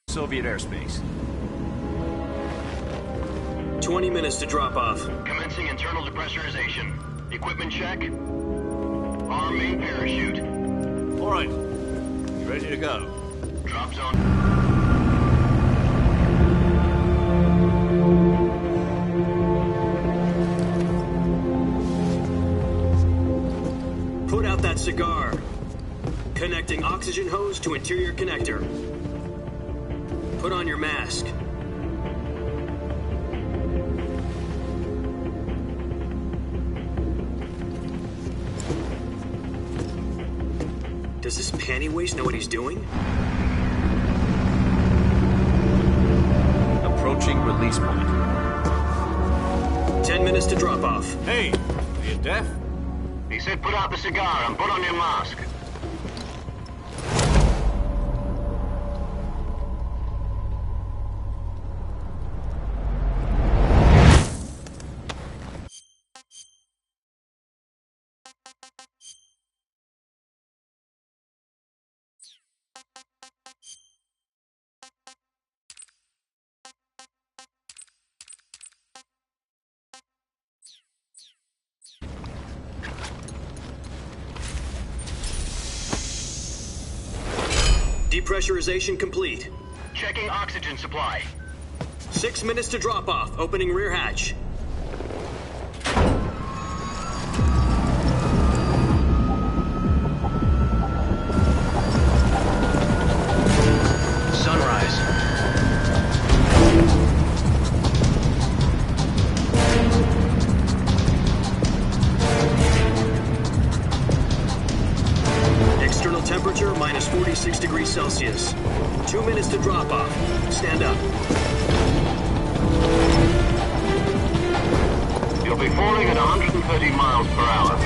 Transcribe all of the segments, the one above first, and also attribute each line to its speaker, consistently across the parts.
Speaker 1: Soviet airspace.
Speaker 2: 20 minutes to drop off.
Speaker 3: Commencing internal depressurization. Equipment check. Arm main parachute.
Speaker 1: All right. You ready to go?
Speaker 3: Drop zone.
Speaker 2: Put out that cigar. Connecting oxygen hose to interior connector. Put on your mask. Does this panty waste know what he's doing?
Speaker 1: Approaching release point.
Speaker 2: 10 minutes to drop off.
Speaker 1: Hey, are you deaf?
Speaker 3: He said put out the cigar and put on your mask.
Speaker 2: Depressurization complete.
Speaker 3: Checking oxygen supply.
Speaker 2: 6 minutes to drop off. Opening rear hatch.
Speaker 3: Sunrise.
Speaker 2: External temperature minus 46 degrees Celsius. 2 minutes to drop off. Stand up.
Speaker 3: You'll be falling at 130 miles per hour.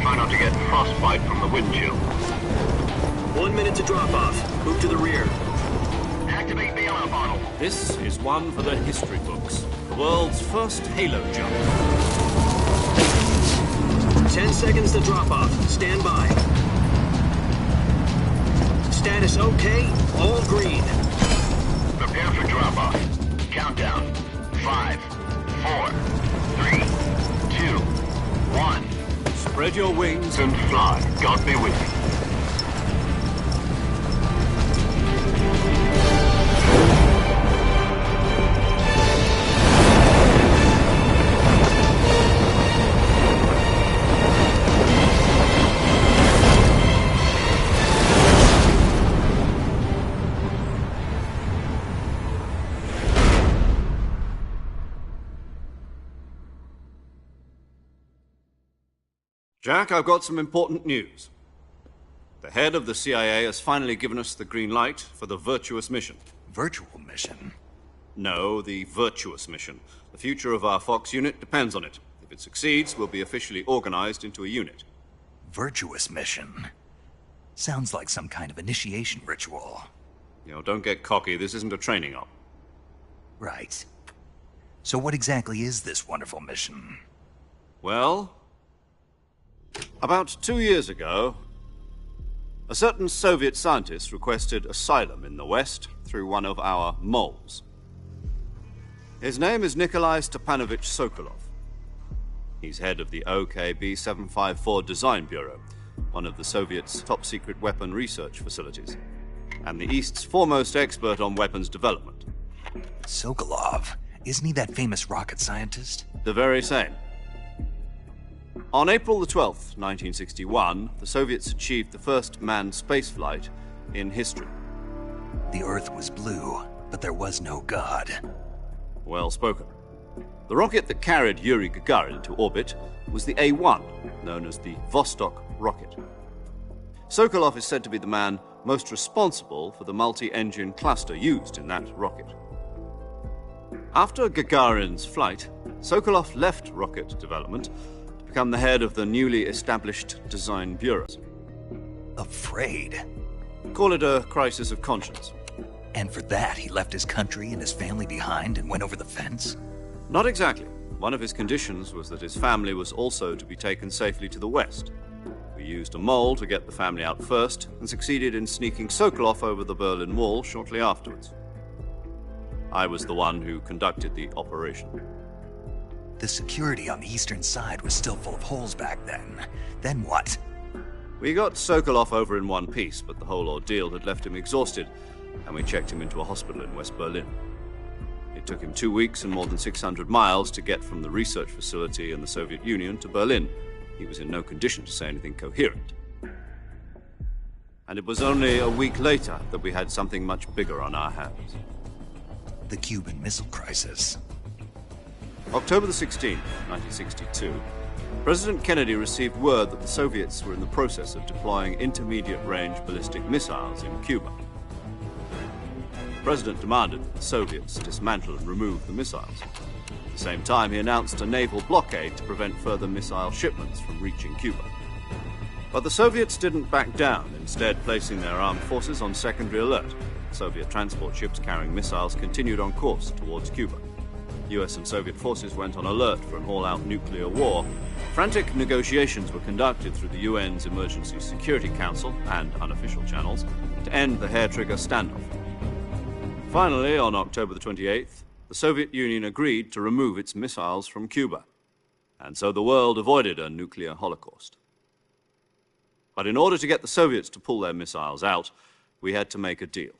Speaker 3: Try not to get frostbite from the wind chill.
Speaker 2: 1 minute to drop off. Move to the rear.
Speaker 3: Activate the ammo bottle.
Speaker 1: This is one for the history books. The world's first halo jump.
Speaker 2: 10 seconds to drop off. Stand by. Status okay. All green.
Speaker 3: Prepare for drop-off. Countdown. 5, 4, 3, 2, 1.
Speaker 1: Spread your wings
Speaker 3: And fly. God be with you.
Speaker 1: Jack, I've got some important news. The head of the CIA has finally given us the green light for the virtuous mission.
Speaker 4: Virtual mission?
Speaker 1: No, the virtuous mission. The future of our Fox unit depends on it. If it succeeds, we'll be officially organized into a unit.
Speaker 4: Virtuous mission? Sounds like some kind of initiation ritual.
Speaker 1: You know, don't get cocky. This isn't a training op.
Speaker 4: Right. So what exactly is this wonderful mission?
Speaker 1: Well, about 2 years ago, a certain Soviet scientist requested asylum in the West through one of our moles. His name is Nikolai Stepanovich Sokolov. He's head of the OKB 754 Design Bureau, one of the Soviets' top-secret weapon research facilities, and the East's foremost expert on weapons development.
Speaker 4: Sokolov? Isn't he that famous rocket scientist?
Speaker 1: The very same. On April the 12th, 1961, the Soviets achieved the first manned spaceflight in history.
Speaker 4: The Earth was blue, but there was no God.
Speaker 1: Well spoken. The rocket that carried Yuri Gagarin to orbit was the A-1, known as the Vostok rocket. Sokolov is said to be the man most responsible for the multi-engine cluster used in that rocket. After Gagarin's flight, Sokolov left rocket development to become the head of the newly established Design Bureau.
Speaker 4: Afraid?
Speaker 1: Call it a crisis of conscience.
Speaker 4: And for that, he left his country and his family behind and went over the fence?
Speaker 1: Not exactly. One of his conditions was that his family was also to be taken safely to the West. We used a mole to get the family out first and succeeded in sneaking Sokolov over the Berlin Wall shortly afterwards. I was the one who conducted the operation.
Speaker 4: The security on the eastern side was still full of holes back then. Then what?
Speaker 1: We got Sokolov over in one piece, but the whole ordeal had left him exhausted, and we checked him into a hospital in West Berlin. It took him 2 weeks and more than 600 miles to get from the research facility in the Soviet Union to Berlin. He was in no condition to say anything coherent. And it was only a week later that we had something much bigger on our hands.
Speaker 4: The Cuban Missile Crisis.
Speaker 1: October the 16th, 1962, President Kennedy received word that the Soviets were in the process of deploying intermediate-range ballistic missiles in Cuba. The President demanded that the Soviets dismantle and remove the missiles. At the same time, he announced a naval blockade to prevent further missile shipments from reaching Cuba. But the Soviets didn't back down, instead placing their armed forces on secondary alert. Soviet transport ships carrying missiles continued on course towards Cuba. US and Soviet forces went on alert for an all-out nuclear war. Frantic negotiations were conducted through the UN's Emergency Security Council and unofficial channels to end the hair-trigger standoff. Finally, on October the 28th, the Soviet Union agreed to remove its missiles from Cuba. And so the world avoided a nuclear holocaust. But in order to get the Soviets to pull their missiles out, we had to make a deal.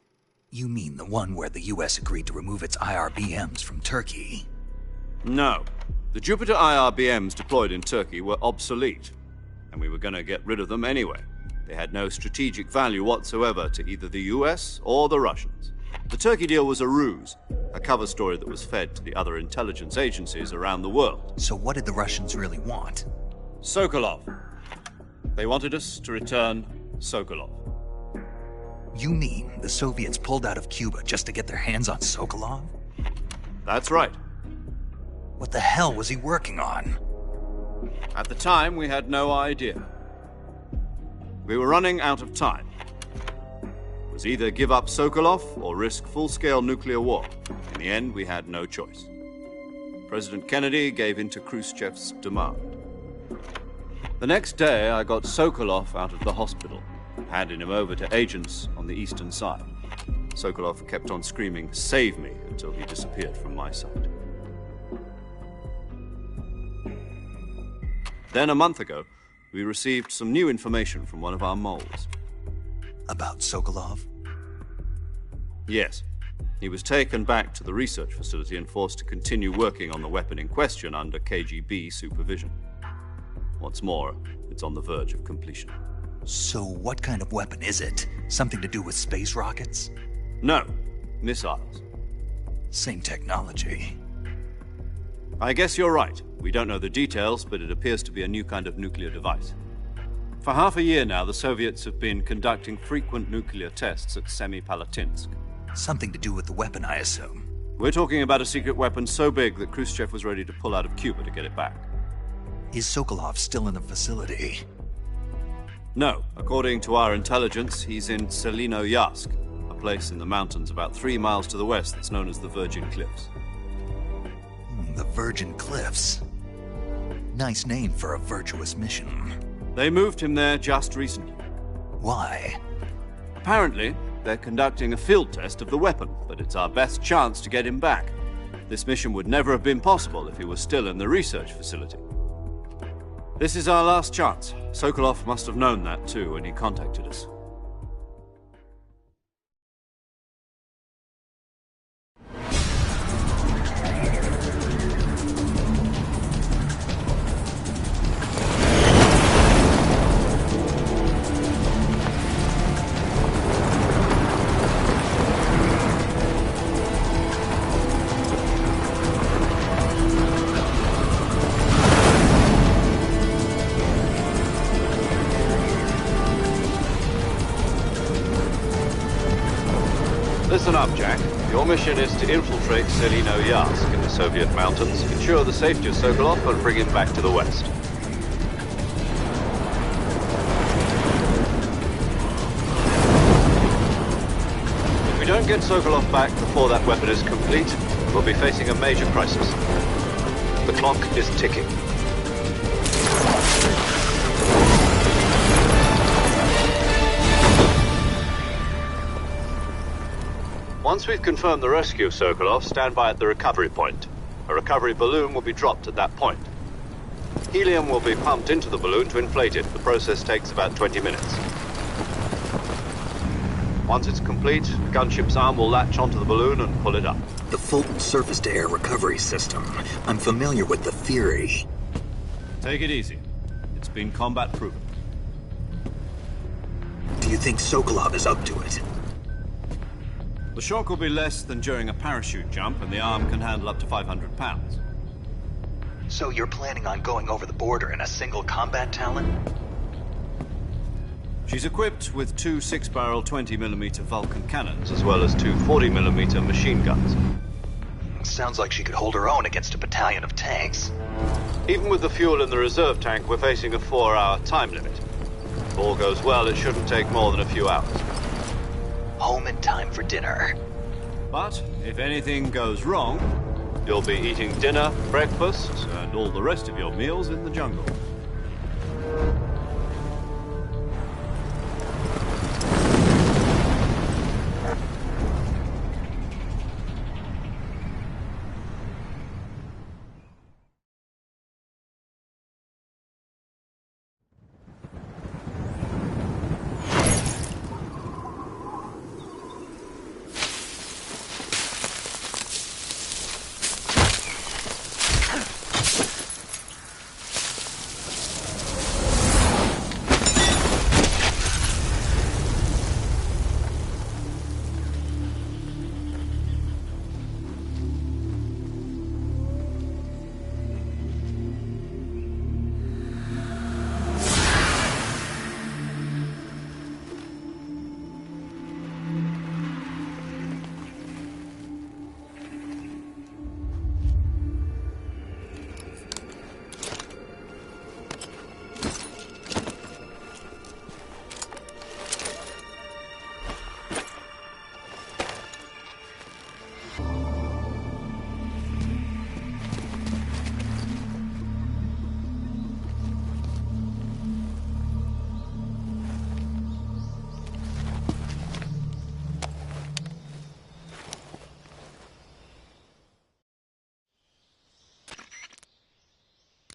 Speaker 4: You mean the one where the US agreed to remove its IRBMs from Turkey?
Speaker 1: No. The Jupiter IRBMs deployed in Turkey were obsolete, and we were going to get rid of them anyway. They had no strategic value whatsoever to either the US or the Russians. The Turkey deal was a ruse, a cover story that was fed to the other intelligence agencies around the world.
Speaker 4: So what did the Russians really want?
Speaker 1: Sokolov. They wanted us to return Sokolov.
Speaker 4: You mean the Soviets pulled out of Cuba just to get their hands on Sokolov?
Speaker 1: That's right.
Speaker 4: What the hell was he working on?
Speaker 1: At the time, we had no idea. We were running out of time. It was either give up Sokolov or risk full-scale nuclear war. In the end, we had no choice. President Kennedy gave in to Khrushchev's demand. The next day, I got Sokolov out of the hospital, handing him over to agents on the eastern side. Sokolov kept on screaming, "Save me," until he disappeared from my sight. Then, a month ago, we received some new information from one of our moles.
Speaker 4: About Sokolov?
Speaker 1: Yes. He was taken back to the research facility and forced to continue working on the weapon in question under KGB supervision. What's more, it's on the verge of completion.
Speaker 4: So what kind of weapon is it? Something to do with space rockets?
Speaker 1: No, missiles.
Speaker 4: Same technology.
Speaker 1: I guess you're right. We don't know the details, but it appears to be a new kind of nuclear device. For half a year now, the Soviets have been conducting frequent nuclear tests at Semipalatinsk.
Speaker 4: Something to do with the weapon, I assume.
Speaker 1: We're talking about a secret weapon so big that Khrushchev was ready to pull out of Cuba to get it back.
Speaker 4: Is Sokolov still in the facility?
Speaker 1: No. According to our intelligence, he's in Selinoyarsk, a place in the mountains about 3 miles to the west that's known as the Virgin Cliffs.
Speaker 4: The Virgin Cliffs. Nice name for a virtuous mission.
Speaker 1: They moved him there just recently.
Speaker 4: Why?
Speaker 1: Apparently, they're conducting a field test of the weapon, but it's our best chance to get him back. This mission would never have been possible if he was still in the research facility. This is our last chance. Sokolov must have known that too when he contacted us. Listen up, Jack. Your mission is to infiltrate Selinoyarsk in the Soviet mountains, ensure the safety of Sokolov, and bring him back to the west. If we don't get Sokolov back before that weapon is complete, we'll be facing a major crisis. The clock is ticking. Once we've confirmed the rescue of Sokolov, stand by at the recovery point. A recovery balloon will be dropped at that point. Helium will be pumped into the balloon to inflate it. The process takes about 20 minutes. Once it's complete, the gunship's arm will latch onto the balloon and pull it up.
Speaker 5: The Fulton surface-to-air recovery system. I'm familiar with the theory.
Speaker 1: Take it easy. It's been combat-proven.
Speaker 5: Do you think Sokolov is up to it?
Speaker 1: The shock will be less than during a parachute jump, and the arm can handle up to 500 pounds.
Speaker 4: So you're planning on going over the border in a single combat Talon?
Speaker 1: She's equipped with two 6-barrel 20mm Vulcan cannons, as well as two 40mm machine guns.
Speaker 4: Sounds like she could hold her own against a battalion of tanks.
Speaker 1: Even with the fuel in the reserve tank, we're facing a 4-hour time limit. If all goes well, it shouldn't take more than a few hours.
Speaker 4: Home in time for dinner.
Speaker 1: But if anything goes wrong, you'll be eating dinner, breakfast, and all the rest of your meals in the jungle.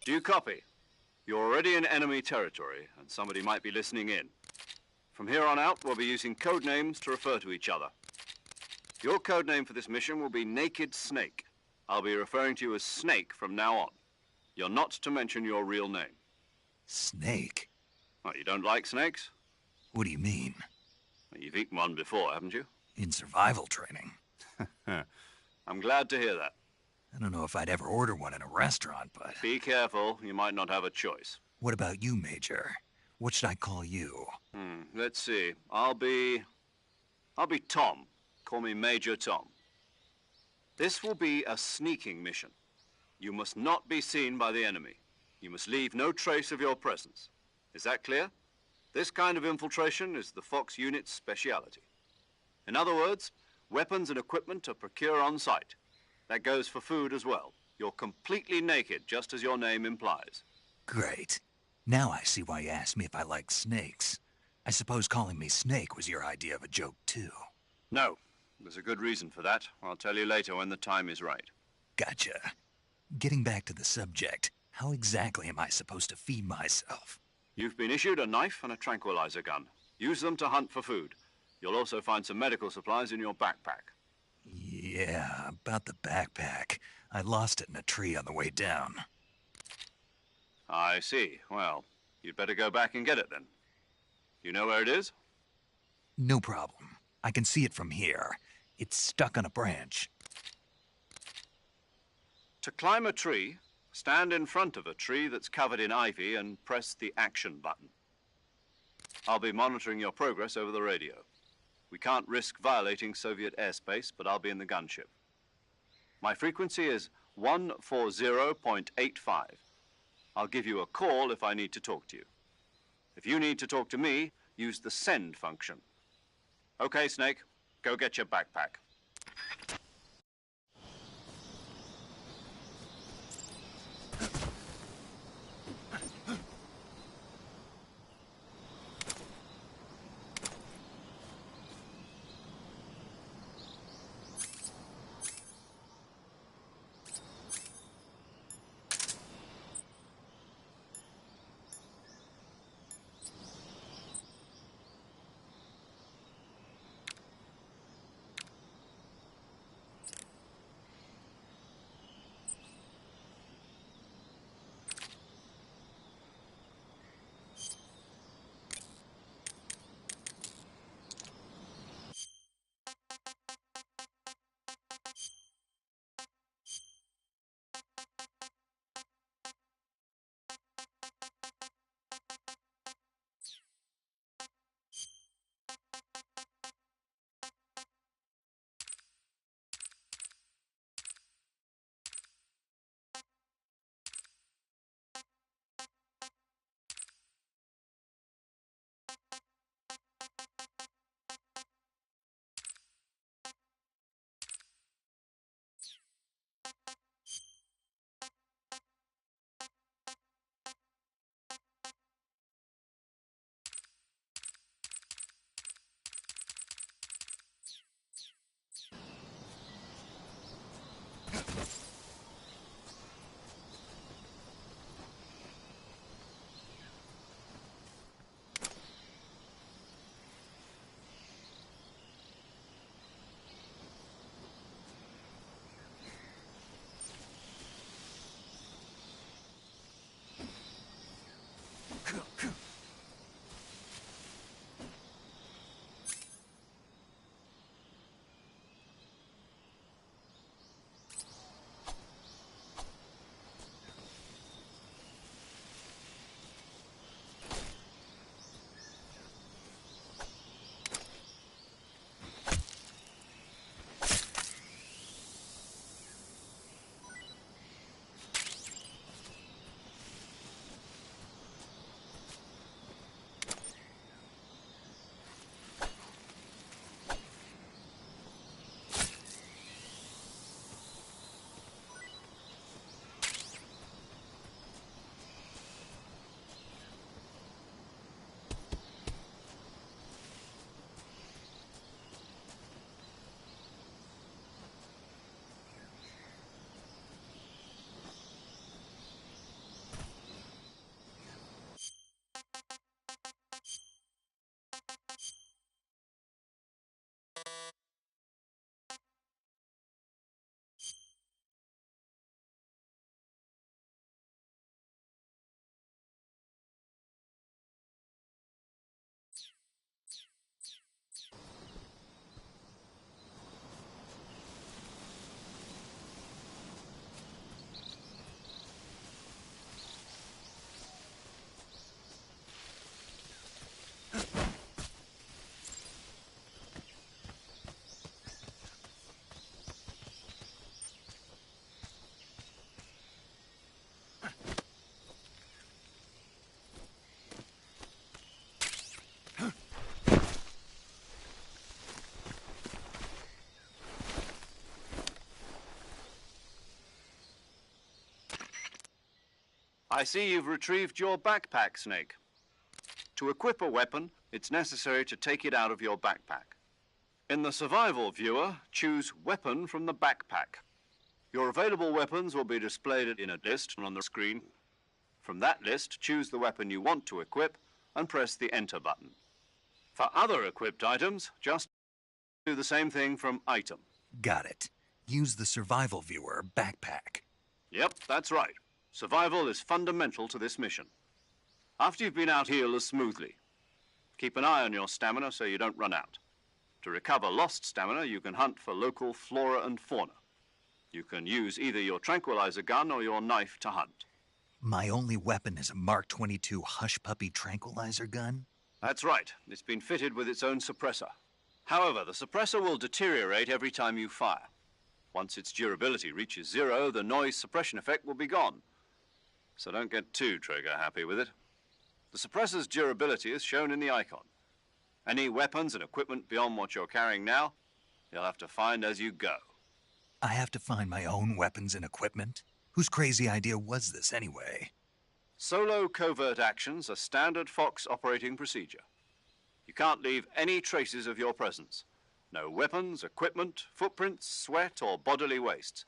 Speaker 1: Do you copy? You're already in enemy territory, and somebody might be listening in. From here on out, we'll be using code names to refer to each other. Your code name for this mission will be Naked Snake. I'll be referring to you as Snake from now on. You're not to mention your real name.
Speaker 4: Snake?
Speaker 1: Oh, you don't like snakes?
Speaker 4: What do you mean?
Speaker 1: Well, you've eaten one before, haven't you?
Speaker 4: In survival training.
Speaker 1: I'm glad to hear that.
Speaker 4: I don't know if I'd ever order one in a restaurant, but...
Speaker 1: Be careful, you might not have a choice.
Speaker 4: What about you, Major? What should I call you?
Speaker 1: Let's see. I'll be Tom. Call me Major Tom. This will be a sneaking mission. You must not be seen by the enemy. You must leave no trace of your presence. Is that clear? This kind of infiltration is the Fox unit's speciality. In other words, weapons and equipment are procured on site. That goes for food as well. You're completely naked, just as your name implies.
Speaker 4: Great. Now I see why you asked me if I like snakes. I suppose calling me Snake was your idea of a joke, too.
Speaker 1: No. There's a good reason for that. I'll tell you later when the time is right.
Speaker 4: Gotcha. Getting back to the subject, how exactly am I supposed to feed myself?
Speaker 1: You've been issued a knife and a tranquilizer gun. Use them to hunt for food. You'll also find some medical supplies in your backpack.
Speaker 4: Yeah, about the backpack. I lost it in a tree on the way down.
Speaker 1: I see. Well, you'd better go back and get it then. You know where it is?
Speaker 4: No problem. I can see it from here. It's stuck on a branch.
Speaker 1: To climb a tree, stand in front of a tree that's covered in ivy and press the action button. I'll be monitoring your progress over the radio. We can't risk violating Soviet airspace, but I'll be in the gunship. My frequency is 140.85. I'll give you a call if I need to talk to you. If you need to talk to me, use the send function. Okay, Snake, go get your backpack. I see you've retrieved your backpack, Snake. To equip a weapon, it's necessary to take it out of your backpack. In the survival viewer, choose Weapon from the backpack. Your available weapons will be displayed in a list on the screen. From that list, choose the weapon you want to equip and press the Enter button. For other equipped items, just do the same thing from Item.
Speaker 4: Got it. Use the survival viewer backpack.
Speaker 1: Yep, that's right. Survival is fundamental to this mission. After you've been out, heal as smoothly. Keep an eye on your stamina so you don't run out. To recover lost stamina, you can hunt for local flora and fauna. You can use either your tranquilizer gun or your knife to hunt.
Speaker 4: My only weapon is a Mark 22 Hush Puppy tranquilizer gun?
Speaker 1: That's right. It's been fitted with its own suppressor. However, the suppressor will deteriorate every time you fire. Once its durability reaches 0, the noise suppression effect will be gone. So don't get too trigger happy with it. The suppressor's durability is shown in the icon. Any weapons and equipment beyond what you're carrying now, you'll have to find as you go.
Speaker 4: I have to find my own weapons and equipment? Whose crazy idea was this anyway?
Speaker 1: Solo covert actions are standard Fox operating procedure. You can't leave any traces of your presence. No weapons, equipment, footprints, sweat, or bodily wastes.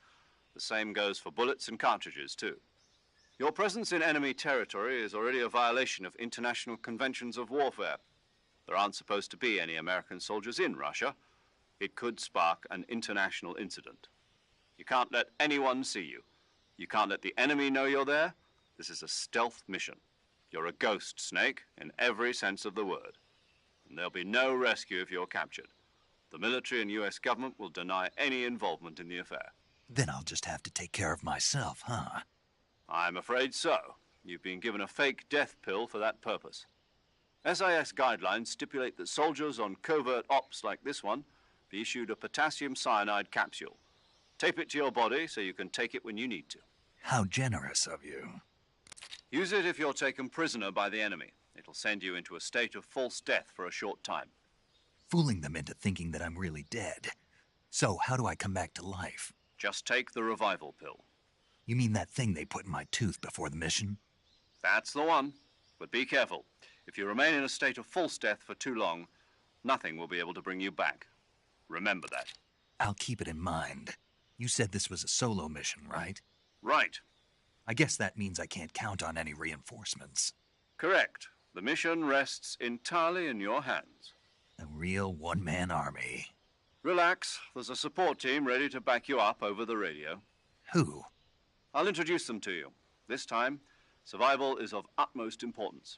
Speaker 1: The same goes for bullets and cartridges, too. Your presence in enemy territory is already a violation of international conventions of warfare. There aren't supposed to be any American soldiers in Russia. It could spark an international incident. You can't let anyone see you. You can't let the enemy know you're there. This is a stealth mission. You're a ghost, Snake, in every sense of the word. And there'll be no rescue if you're captured. The military and U.S. government will deny any involvement in the affair.
Speaker 4: Then I'll just have to take care of myself, huh?
Speaker 1: I'm afraid so. You've been given a fake death pill for that purpose. SIS guidelines stipulate that soldiers on covert ops like this one be issued a potassium cyanide capsule. Tape it to your body so you can take it when you need to.
Speaker 4: How generous of you.
Speaker 1: Use it if you're taken prisoner by the enemy. It'll send you into a state of false death for a short time.
Speaker 4: Fooling them into thinking that I'm really dead. So, how do I come back to life?
Speaker 1: Just take the revival pill.
Speaker 4: You mean that thing they put in my tooth before the mission?
Speaker 1: That's the one. But be careful. If you remain in a state of false death for too long, nothing will be able to bring you back. Remember that.
Speaker 4: I'll keep it in mind. You said this was a solo mission, right?
Speaker 1: Right.
Speaker 4: I guess that means I can't count on any reinforcements.
Speaker 1: Correct. The mission rests entirely in your hands.
Speaker 4: A real one-man army.
Speaker 1: Relax. There's a support team ready to back you up over the radio.
Speaker 4: Who?
Speaker 1: I'll introduce them to you. This time, survival is of utmost importance.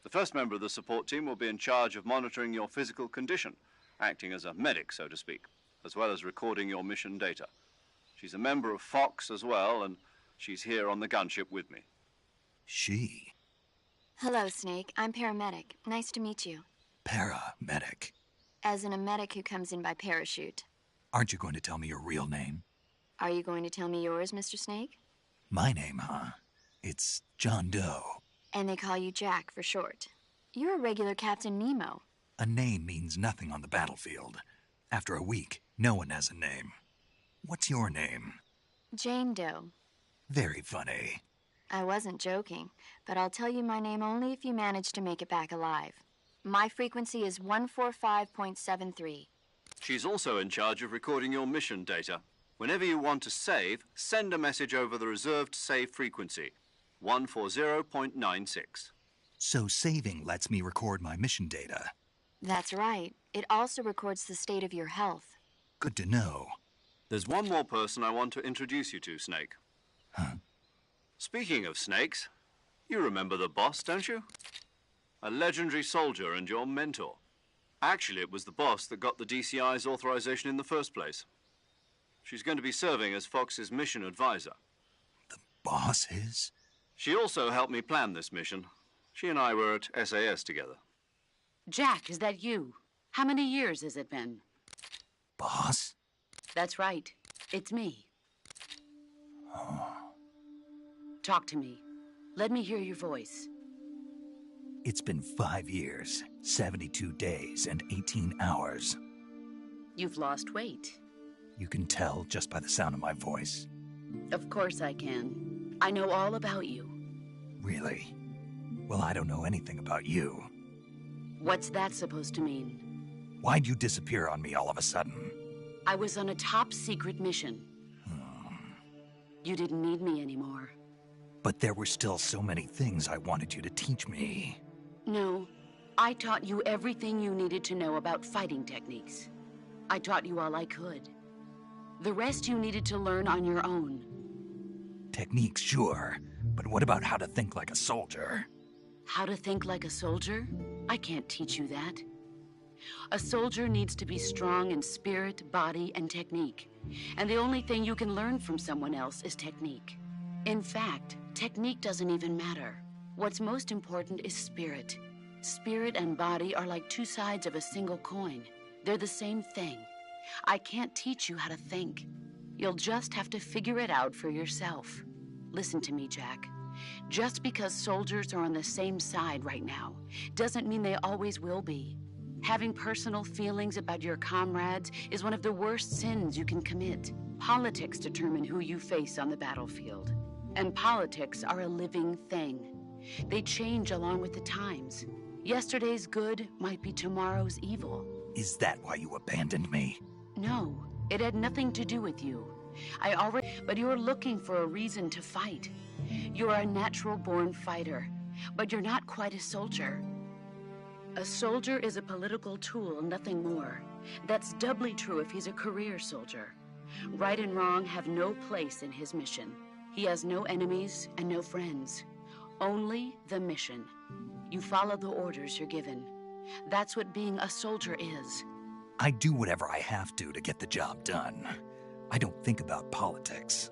Speaker 1: The first member of the support team will be in charge of monitoring your physical condition, acting as a medic, so to speak, as well as recording your mission data. She's a member of Fox as well, and she's here on the gunship with me.
Speaker 4: She?
Speaker 6: Hello, Snake. I'm paramedic. Nice to meet you.
Speaker 4: Paramedic.
Speaker 6: As in a medic who comes in by parachute.
Speaker 4: Aren't you going to tell me your real name?
Speaker 6: Are you going to tell me yours, Mr. Snake?
Speaker 4: My name, huh? It's John Doe.
Speaker 6: And they call you Jack for short. You're a regular Captain Nemo.
Speaker 4: A name means nothing on the battlefield. After a week, no one has a name. What's your name?
Speaker 6: Jane Doe.
Speaker 4: Very funny.
Speaker 6: I wasn't joking, but I'll tell you my name only if you manage to make it back alive. My frequency is 145.73.
Speaker 1: She's also in charge of recording your mission data. Whenever you want to save, send a message over the reserved save frequency, 140.96.
Speaker 4: So saving lets me record my mission data.
Speaker 6: That's right. It also records the state of your health.
Speaker 4: Good to know.
Speaker 1: There's one more person I want to introduce you to, Snake.
Speaker 4: Huh?
Speaker 1: Speaking of snakes, you remember the boss, don't you? A legendary soldier and your mentor. Actually, it was the boss that got the DCI's authorization in the first place. She's going to be serving as Fox's mission advisor.
Speaker 4: The boss is?
Speaker 1: She also helped me plan this mission. She and I were at SAS together.
Speaker 7: Jack, is that you? How many years has it been?
Speaker 4: Boss?
Speaker 7: That's right. It's me.
Speaker 4: Oh.
Speaker 7: Talk to me. Let me hear your voice.
Speaker 4: It's been 5 years, 72 days, and 18 hours.
Speaker 7: You've lost weight.
Speaker 4: You can tell just by the sound of my voice.
Speaker 7: Of course I can. I know all about you.
Speaker 4: Really? Well, I don't know anything about you.
Speaker 7: What's that supposed to mean?
Speaker 4: Why'd you disappear on me all of a sudden?
Speaker 7: I was on a top-secret mission. You didn't need me anymore.
Speaker 4: But there were still so many things I wanted you to teach me.
Speaker 7: No, I taught you everything you needed to know about fighting techniques. I taught you all I could. The rest you needed to learn on your own.
Speaker 4: Techniques, sure. But what about how to think like a soldier?
Speaker 7: How to think like a soldier? I can't teach you that. A soldier needs to be strong in spirit, body, and technique. And the only thing you can learn from someone else is technique. In fact, technique doesn't even matter. What's most important is spirit. Spirit and body are like two sides of a single coin. They're the same thing. I can't teach you how to think. You'll just have to figure it out for yourself. Listen to me, Jack. Just because soldiers are on the same side right now doesn't mean they always will be. Having personal feelings about your comrades is one of the worst sins you can commit. Politics determine who you face on the battlefield. And politics are a living thing. They change along with the times. Yesterday's good might be tomorrow's evil.
Speaker 4: Is that why you abandoned me?
Speaker 7: No, it had nothing to do with you. But you're looking for a reason to fight. You're a natural-born fighter, but you're not quite a soldier. A soldier is a political tool, nothing more. That's doubly true if he's a career soldier. Right and wrong have no place in his mission. He has no enemies and no friends. Only the mission. You follow the orders you're given. That's what being a soldier is.
Speaker 4: I do whatever I have to get the job done. I don't think about politics.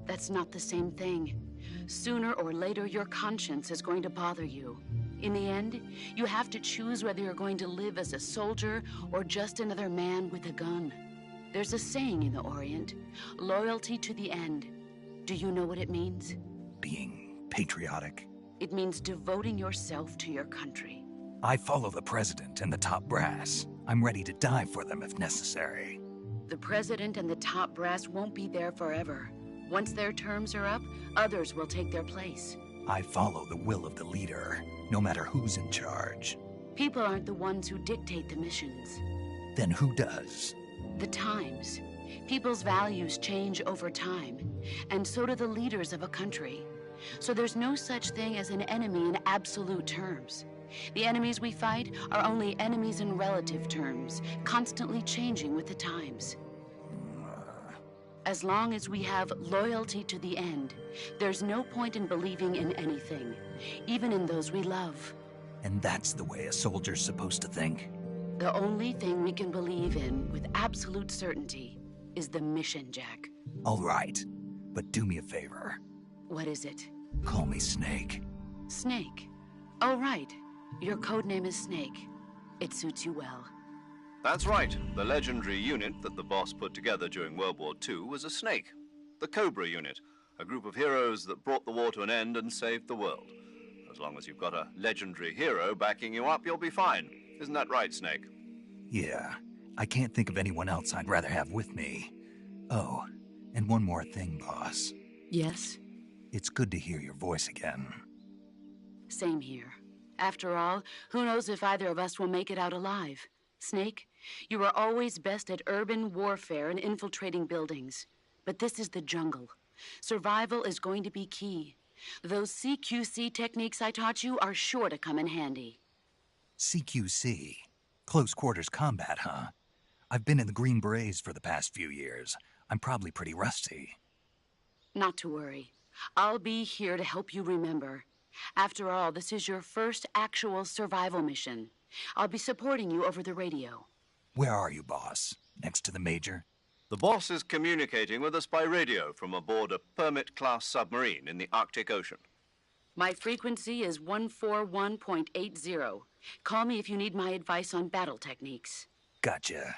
Speaker 7: That's not the same thing. Sooner or later, your conscience is going to bother you. In the end, you have to choose whether you're going to live as a soldier or just another man with a gun. There's a saying in the Orient, loyalty to the end. Do you know what it means?
Speaker 4: Being patriotic.
Speaker 7: It means devoting yourself to your country.
Speaker 4: I follow the president and the top brass. I'm ready to die for them if necessary.
Speaker 7: The president and the top brass won't be there forever. Once their terms are up, others will take their place.
Speaker 4: I follow the will of the leader, no matter who's in charge.
Speaker 7: People aren't the ones who dictate the missions.
Speaker 4: Then who does?
Speaker 7: The times. People's values change over time, and so do the leaders of a country. So there's no such thing as an enemy in absolute terms. The enemies we fight are only enemies in relative terms, constantly changing with the times. As long as we have loyalty to the end, there's no point in believing in anything, even in those we love.
Speaker 4: And that's the way a soldier's supposed to think?
Speaker 7: The only thing we can believe in with absolute certainty is the mission, Jack.
Speaker 4: All right, but do me a favor.
Speaker 7: What is it?
Speaker 4: Call me Snake.
Speaker 7: Snake? Oh, right. Your codename is Snake. It suits you well.
Speaker 1: That's right. The legendary unit that the boss put together during World War II was a snake. The Cobra unit, a group of heroes that brought the war to an end and saved the world. As long as you've got a legendary hero backing you up, you'll be fine. Isn't that right, Snake?
Speaker 4: Yeah. I can't think of anyone else I'd rather have with me. Oh, and one more thing, boss.
Speaker 7: Yes?
Speaker 4: It's good to hear your voice again.
Speaker 7: Same here. After all, who knows if either of us will make it out alive? Snake, you are always best at urban warfare and infiltrating buildings. But this is the jungle. Survival is going to be key. Those CQC techniques I taught you are sure to come in handy.
Speaker 4: CQC? Close quarters combat, huh? I've been in the Green Berets for the past few years. I'm probably pretty rusty.
Speaker 7: Not to worry. I'll be here to help you remember. After all, this is your first actual survival mission. I'll be supporting you over the radio.
Speaker 4: Where are you, boss? Next to the Major?
Speaker 1: The boss is communicating with us by radio from aboard a Permit-class submarine in the Arctic Ocean.
Speaker 7: My frequency is 141.80. Call me if you need my advice on battle techniques.
Speaker 4: Gotcha.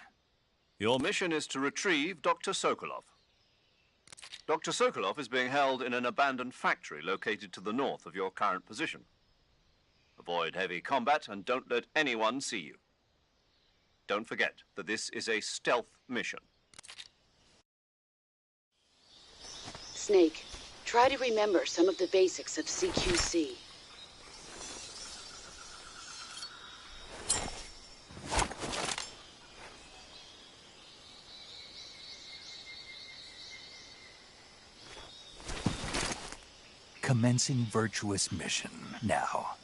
Speaker 1: Your mission is to retrieve Dr. Sokolov. Dr. Sokolov is being held in an abandoned factory located to the north of your current position. Avoid heavy combat and don't let anyone see you. Don't forget that this is a stealth mission.
Speaker 7: Snake, Try to remember some of the basics of CQC.
Speaker 4: Commencing virtuous mission now.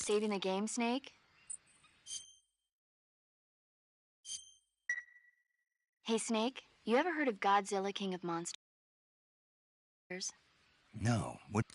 Speaker 6: Saving the game, Snake? Hey, Snake, you ever heard of Godzilla, King of Monsters?
Speaker 4: No, what?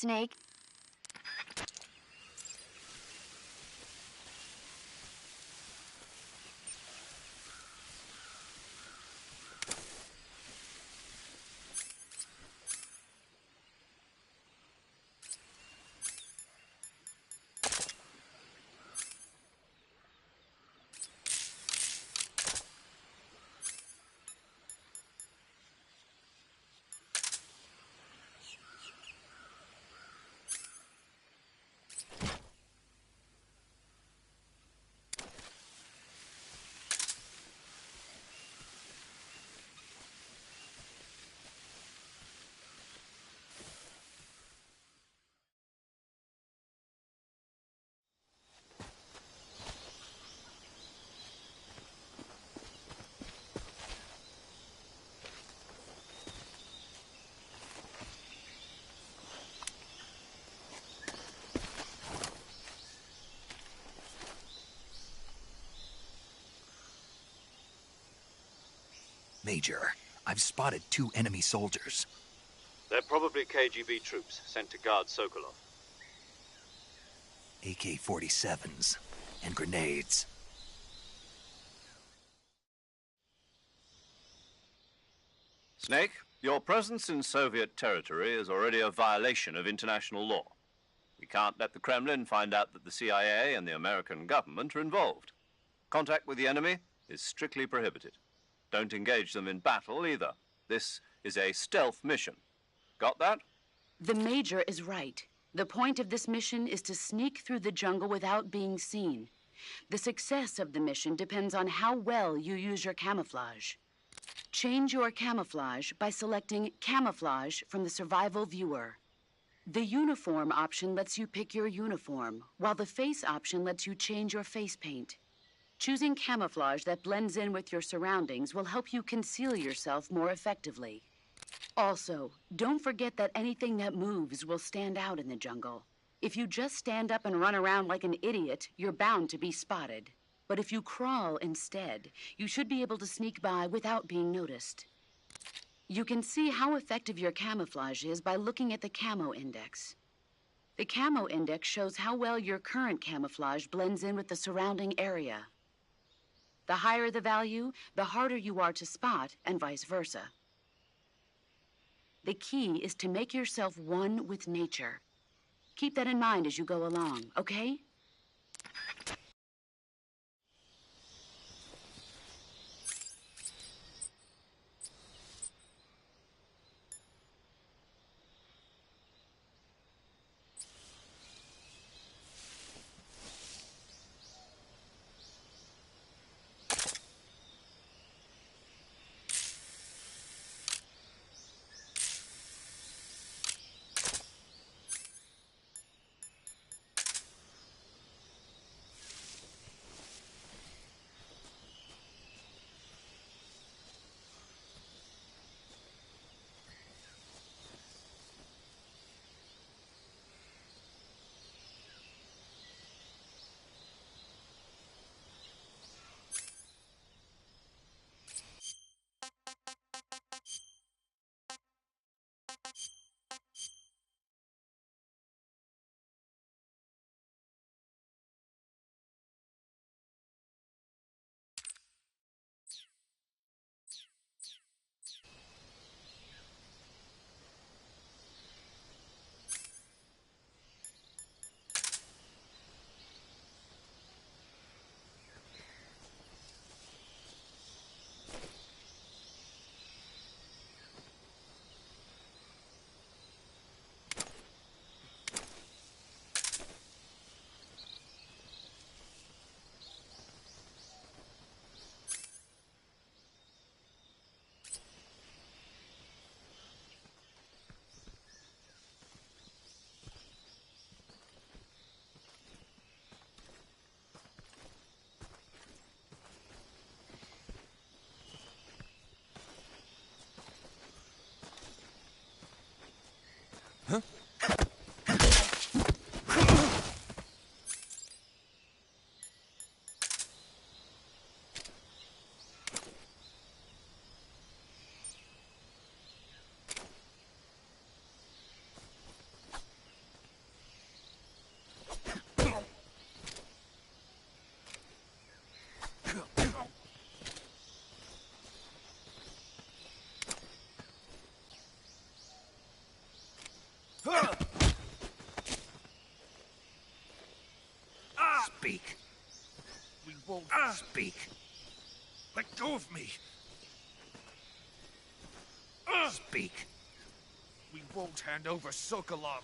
Speaker 6: Snake.
Speaker 4: Major, I've spotted 2 enemy soldiers.
Speaker 1: They're probably KGB troops sent to guard Sokolov.
Speaker 4: AK-47s and grenades.
Speaker 1: Snake, your presence in Soviet territory is already a violation of international law. We can't let the Kremlin find out that the CIA and the American government are involved. Contact with the enemy is strictly prohibited. Don't engage them in battle either. This is a stealth mission. Got that?
Speaker 7: The Major is right. The point of this mission is to sneak through the jungle without being seen. The success of the mission depends on how well you use your camouflage. Change your camouflage by selecting Camouflage from the Survival Viewer. The Uniform option lets you pick your uniform, while the Face option lets you change your face paint. Choosing camouflage that blends in with your surroundings will help you conceal yourself more effectively. Also, don't forget that anything that moves will stand out in the jungle. If you just stand up and run around like an idiot, you're bound to be spotted. But if you crawl instead, you should be able to sneak by without being noticed. You can see how effective your camouflage is by looking at the Camo Index. The Camo Index shows how well your current camouflage blends in with the surrounding area. The higher the value, the harder you are to spot, and vice versa. The key is to make yourself one with nature. Keep that in mind as you go along, okay?
Speaker 8: won't speak. Let go of me. Speak. We won't hand over Sokolov.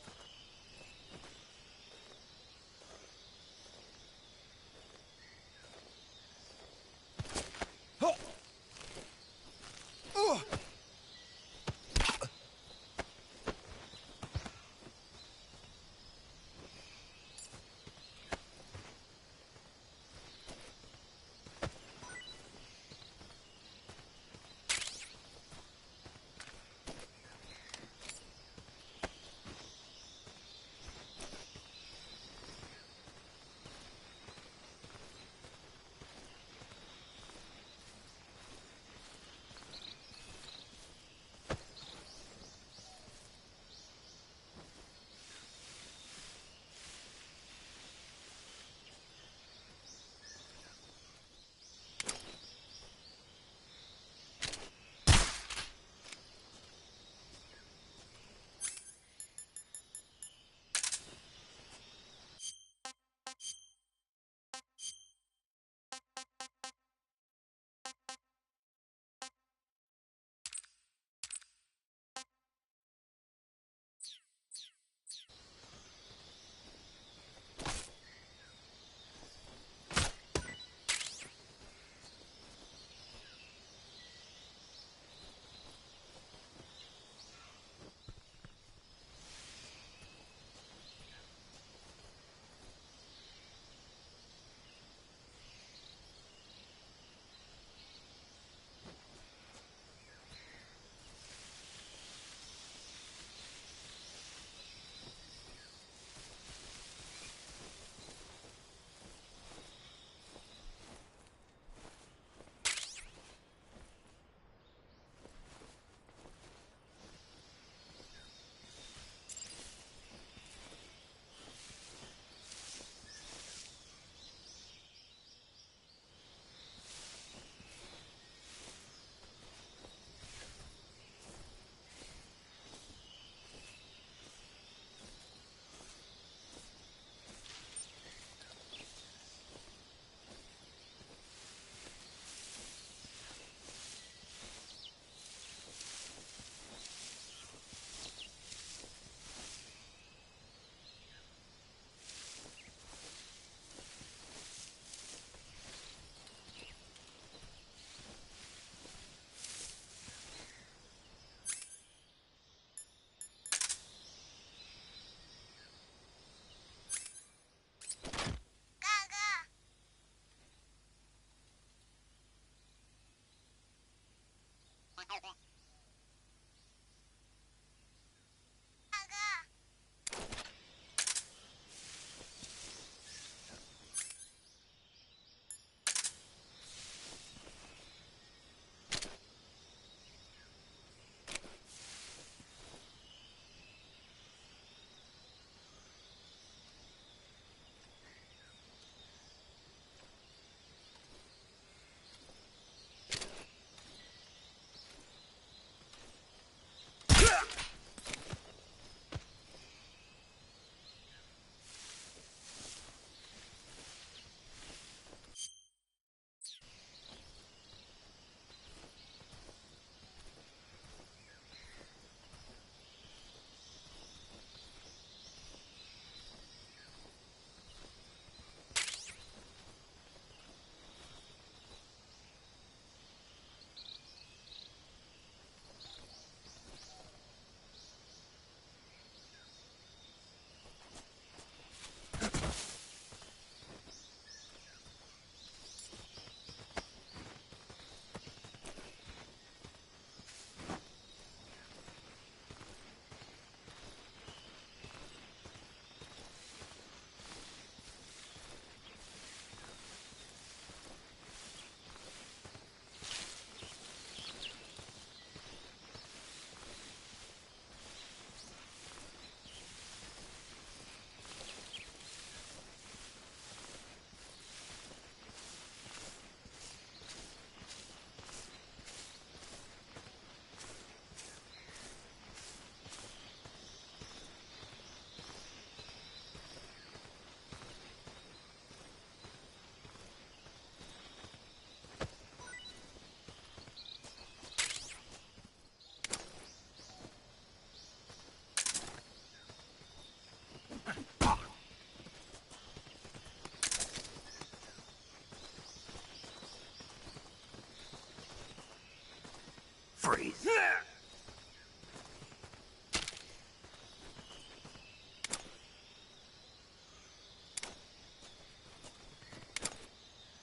Speaker 4: Freeze.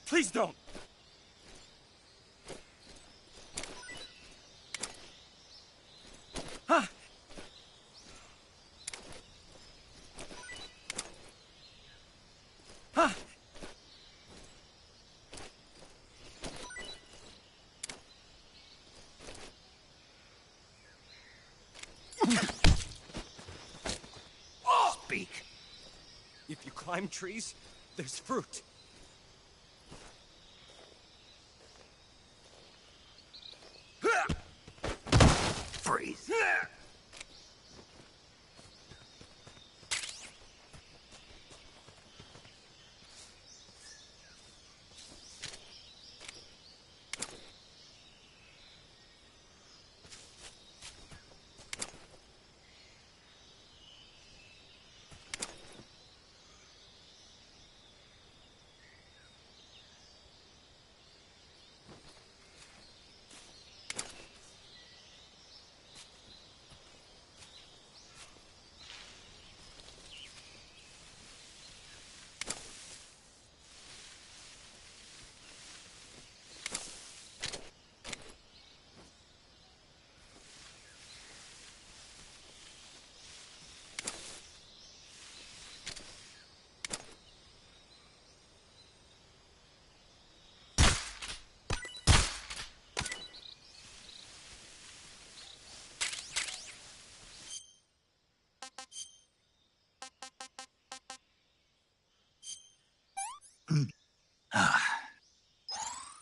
Speaker 8: Please don't! Huh? Huh?
Speaker 4: Speak.
Speaker 8: If you climb trees, there's fruit.
Speaker 4: Freeze.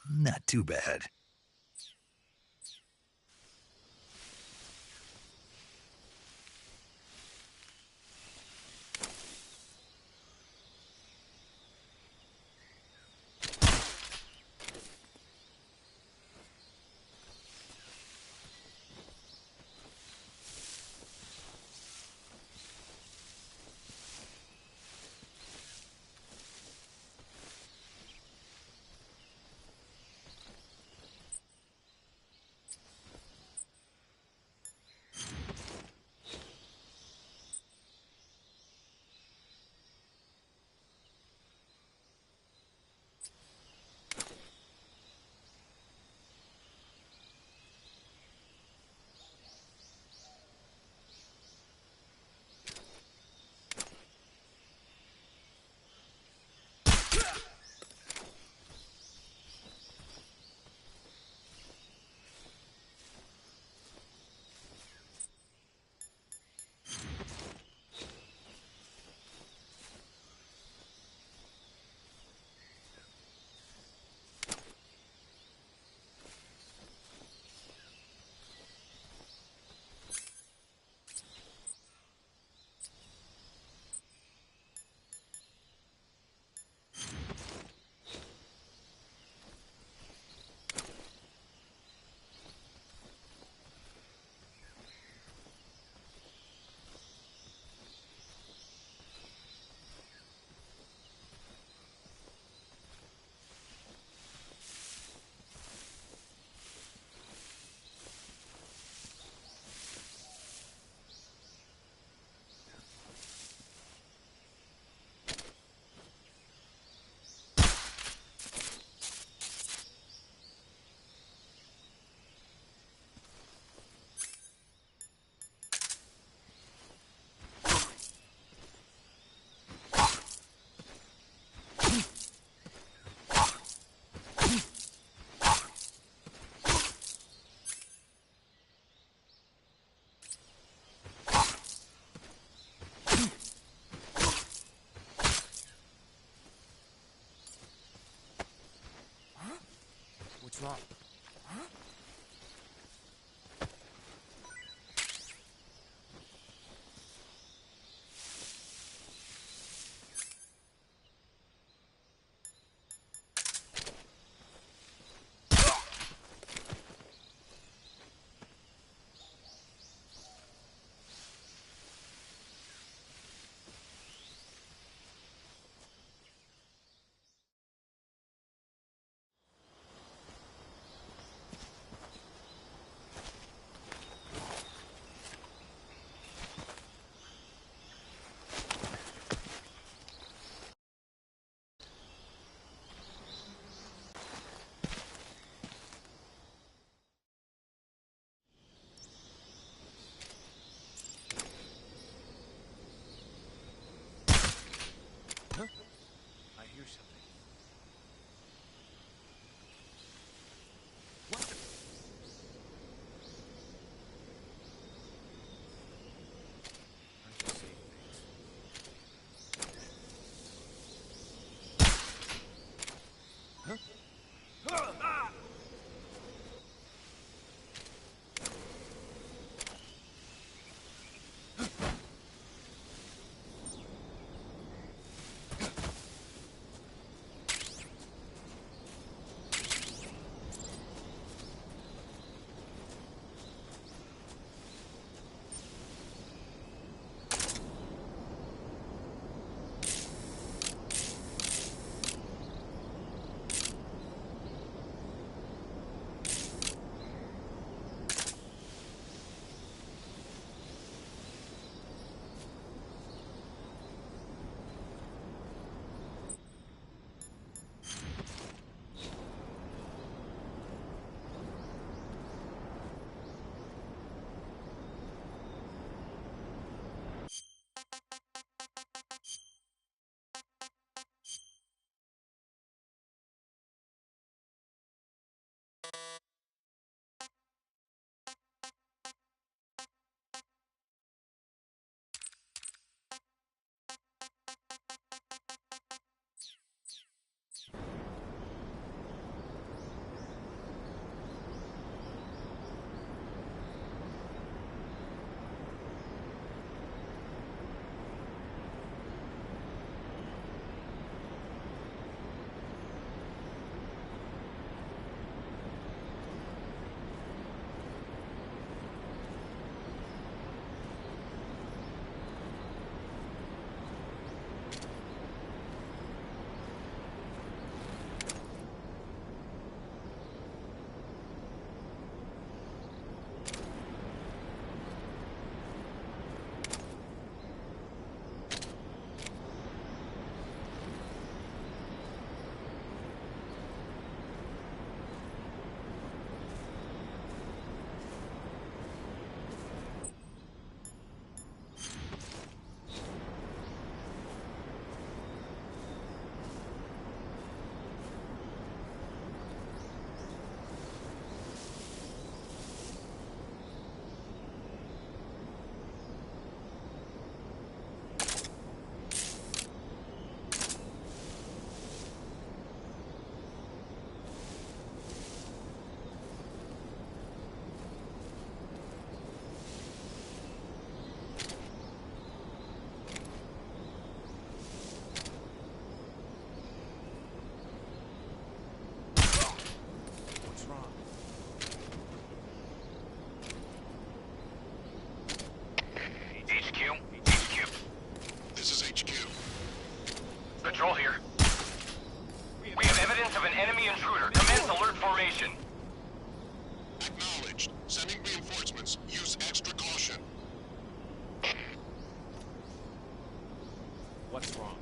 Speaker 4: Not too bad.
Speaker 8: What's wrong? Huh?
Speaker 9: Patrol here. We have evidence of an enemy intruder. Commence alert formation.
Speaker 3: Acknowledged. Sending reinforcements. Use extra caution.
Speaker 8: What's wrong?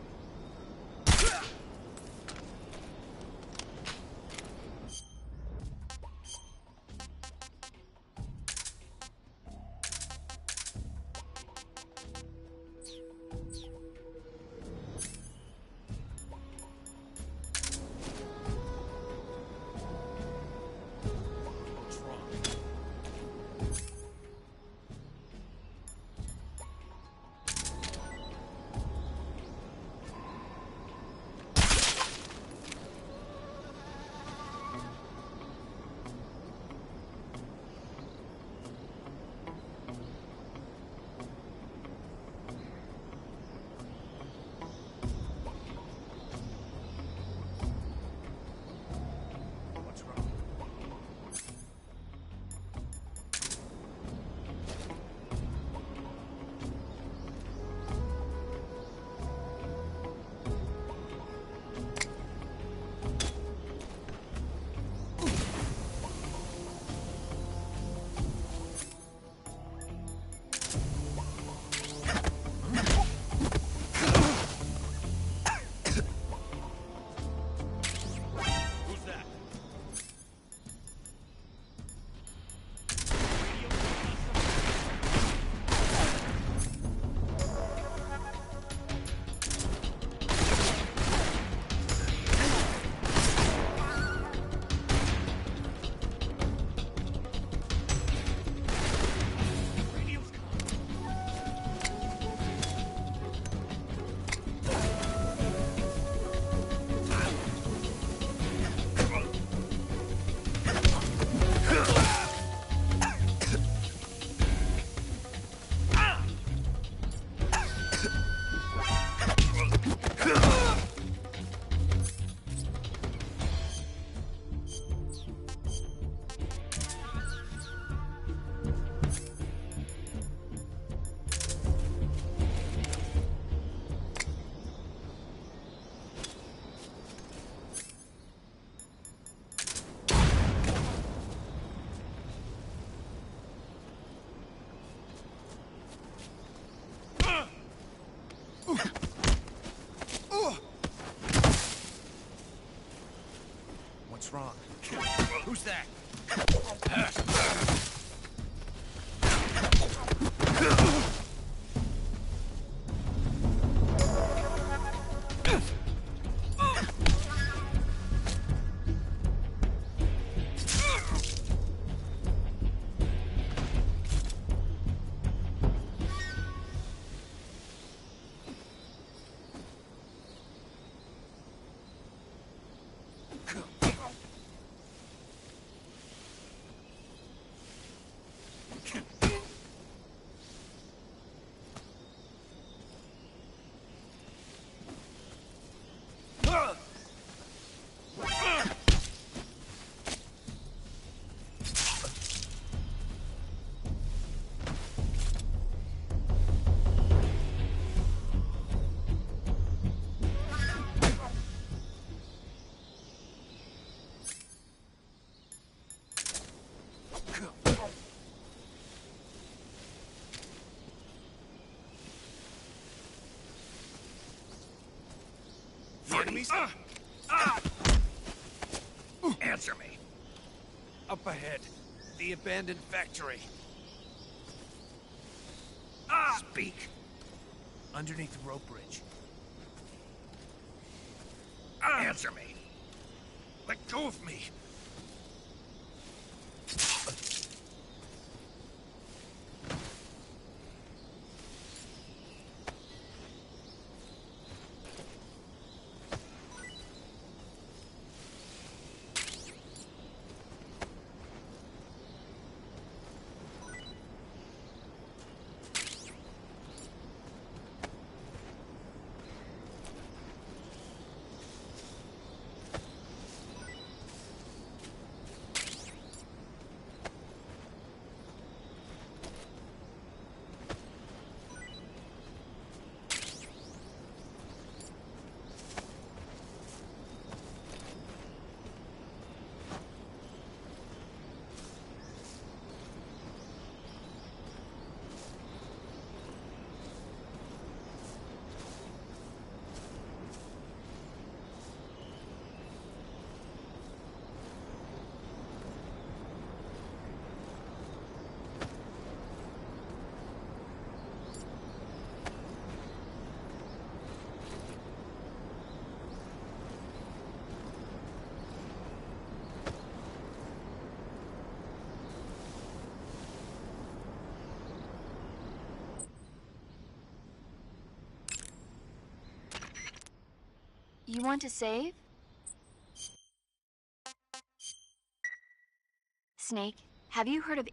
Speaker 8: What's wrong? Who's that? Enemies?
Speaker 4: Answer me.
Speaker 8: Up ahead. The abandoned factory.
Speaker 4: Speak.
Speaker 8: Underneath the rope bridge.
Speaker 4: Answer me.
Speaker 8: Let go of me.
Speaker 6: You want to save? Snake, have you heard of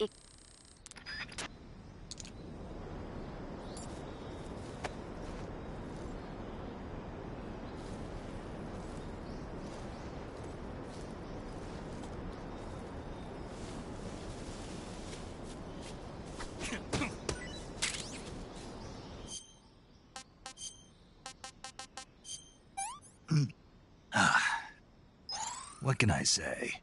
Speaker 4: What can I say?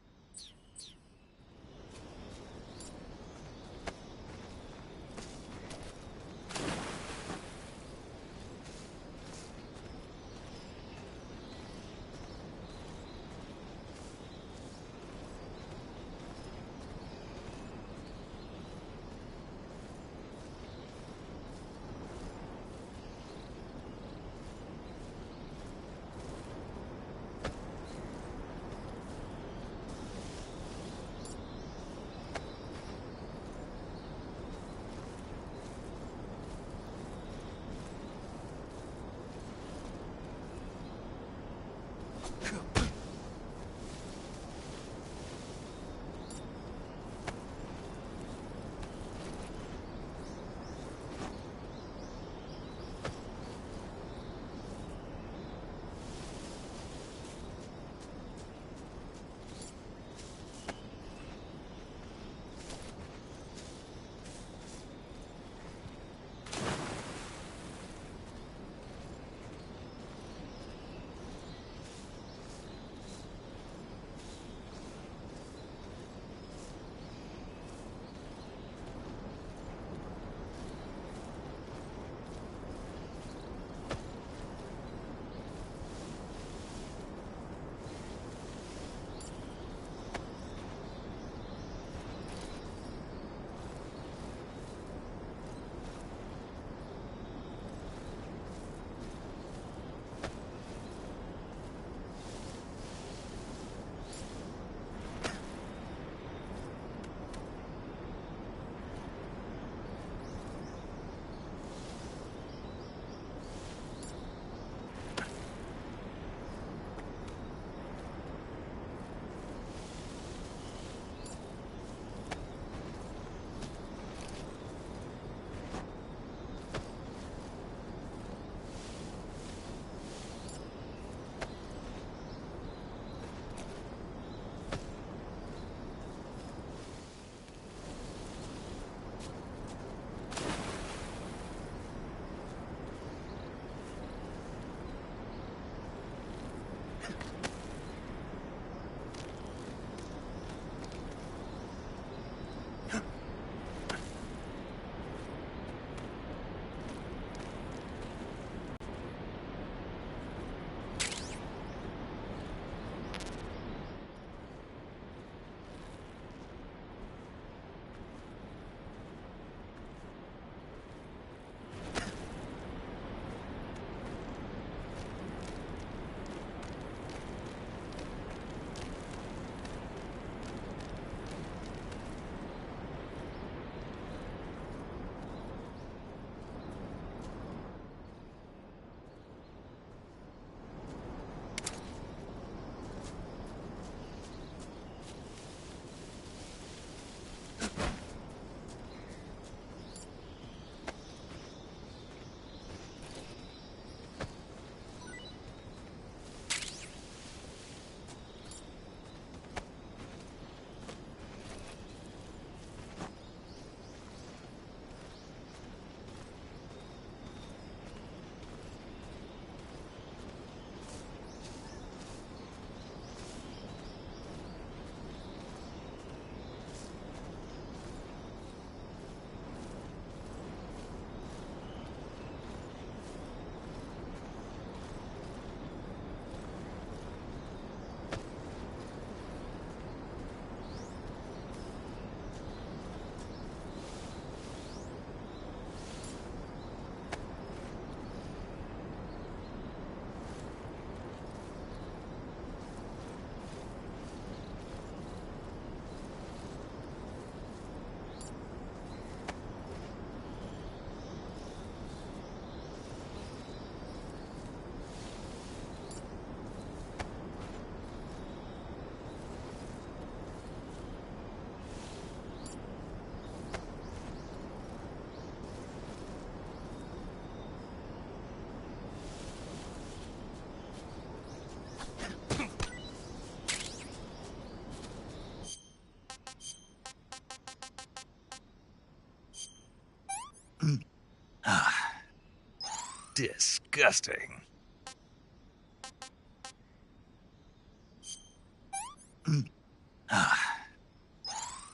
Speaker 4: Disgusting.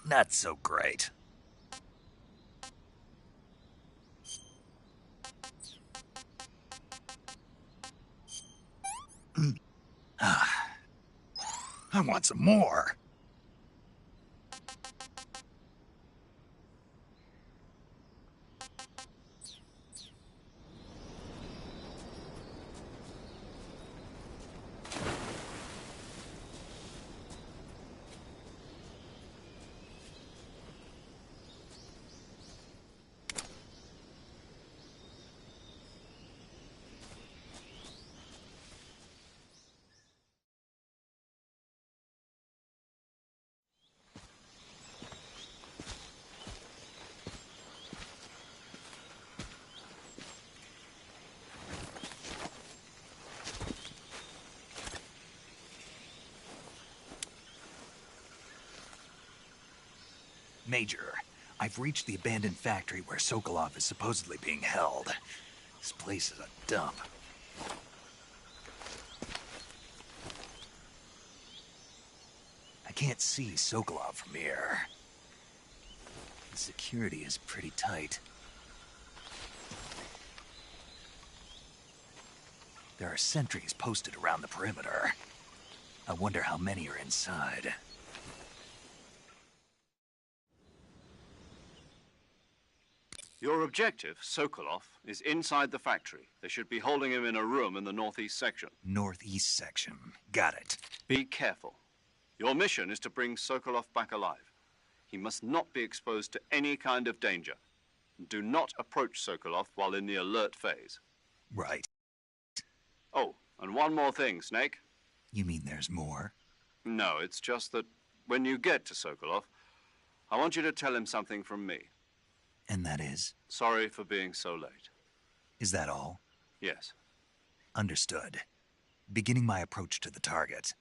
Speaker 4: Not so great. I want some more. Major, I've reached the abandoned factory where Sokolov is supposedly being held. This place is a dump. I can't see Sokolov from here. The security is pretty tight. There are sentries posted around the perimeter. I wonder how many are inside.
Speaker 1: Your objective, Sokolov, is inside the factory. They should be holding him in a room in the northeast section.
Speaker 4: Northeast section. Got it.
Speaker 1: Be careful. Your mission is to bring Sokolov back alive. He must not be exposed to any kind of danger. Do not approach Sokolov while in the alert phase.
Speaker 4: Right.
Speaker 1: Oh, and one more thing, Snake.
Speaker 4: You mean there's more?
Speaker 1: No, it's just that when you get to Sokolov, I want you to tell him something from me.
Speaker 4: And that is?
Speaker 1: Sorry for being so late.
Speaker 4: Is that all?
Speaker 1: Yes.
Speaker 4: Understood. Beginning my approach to the target.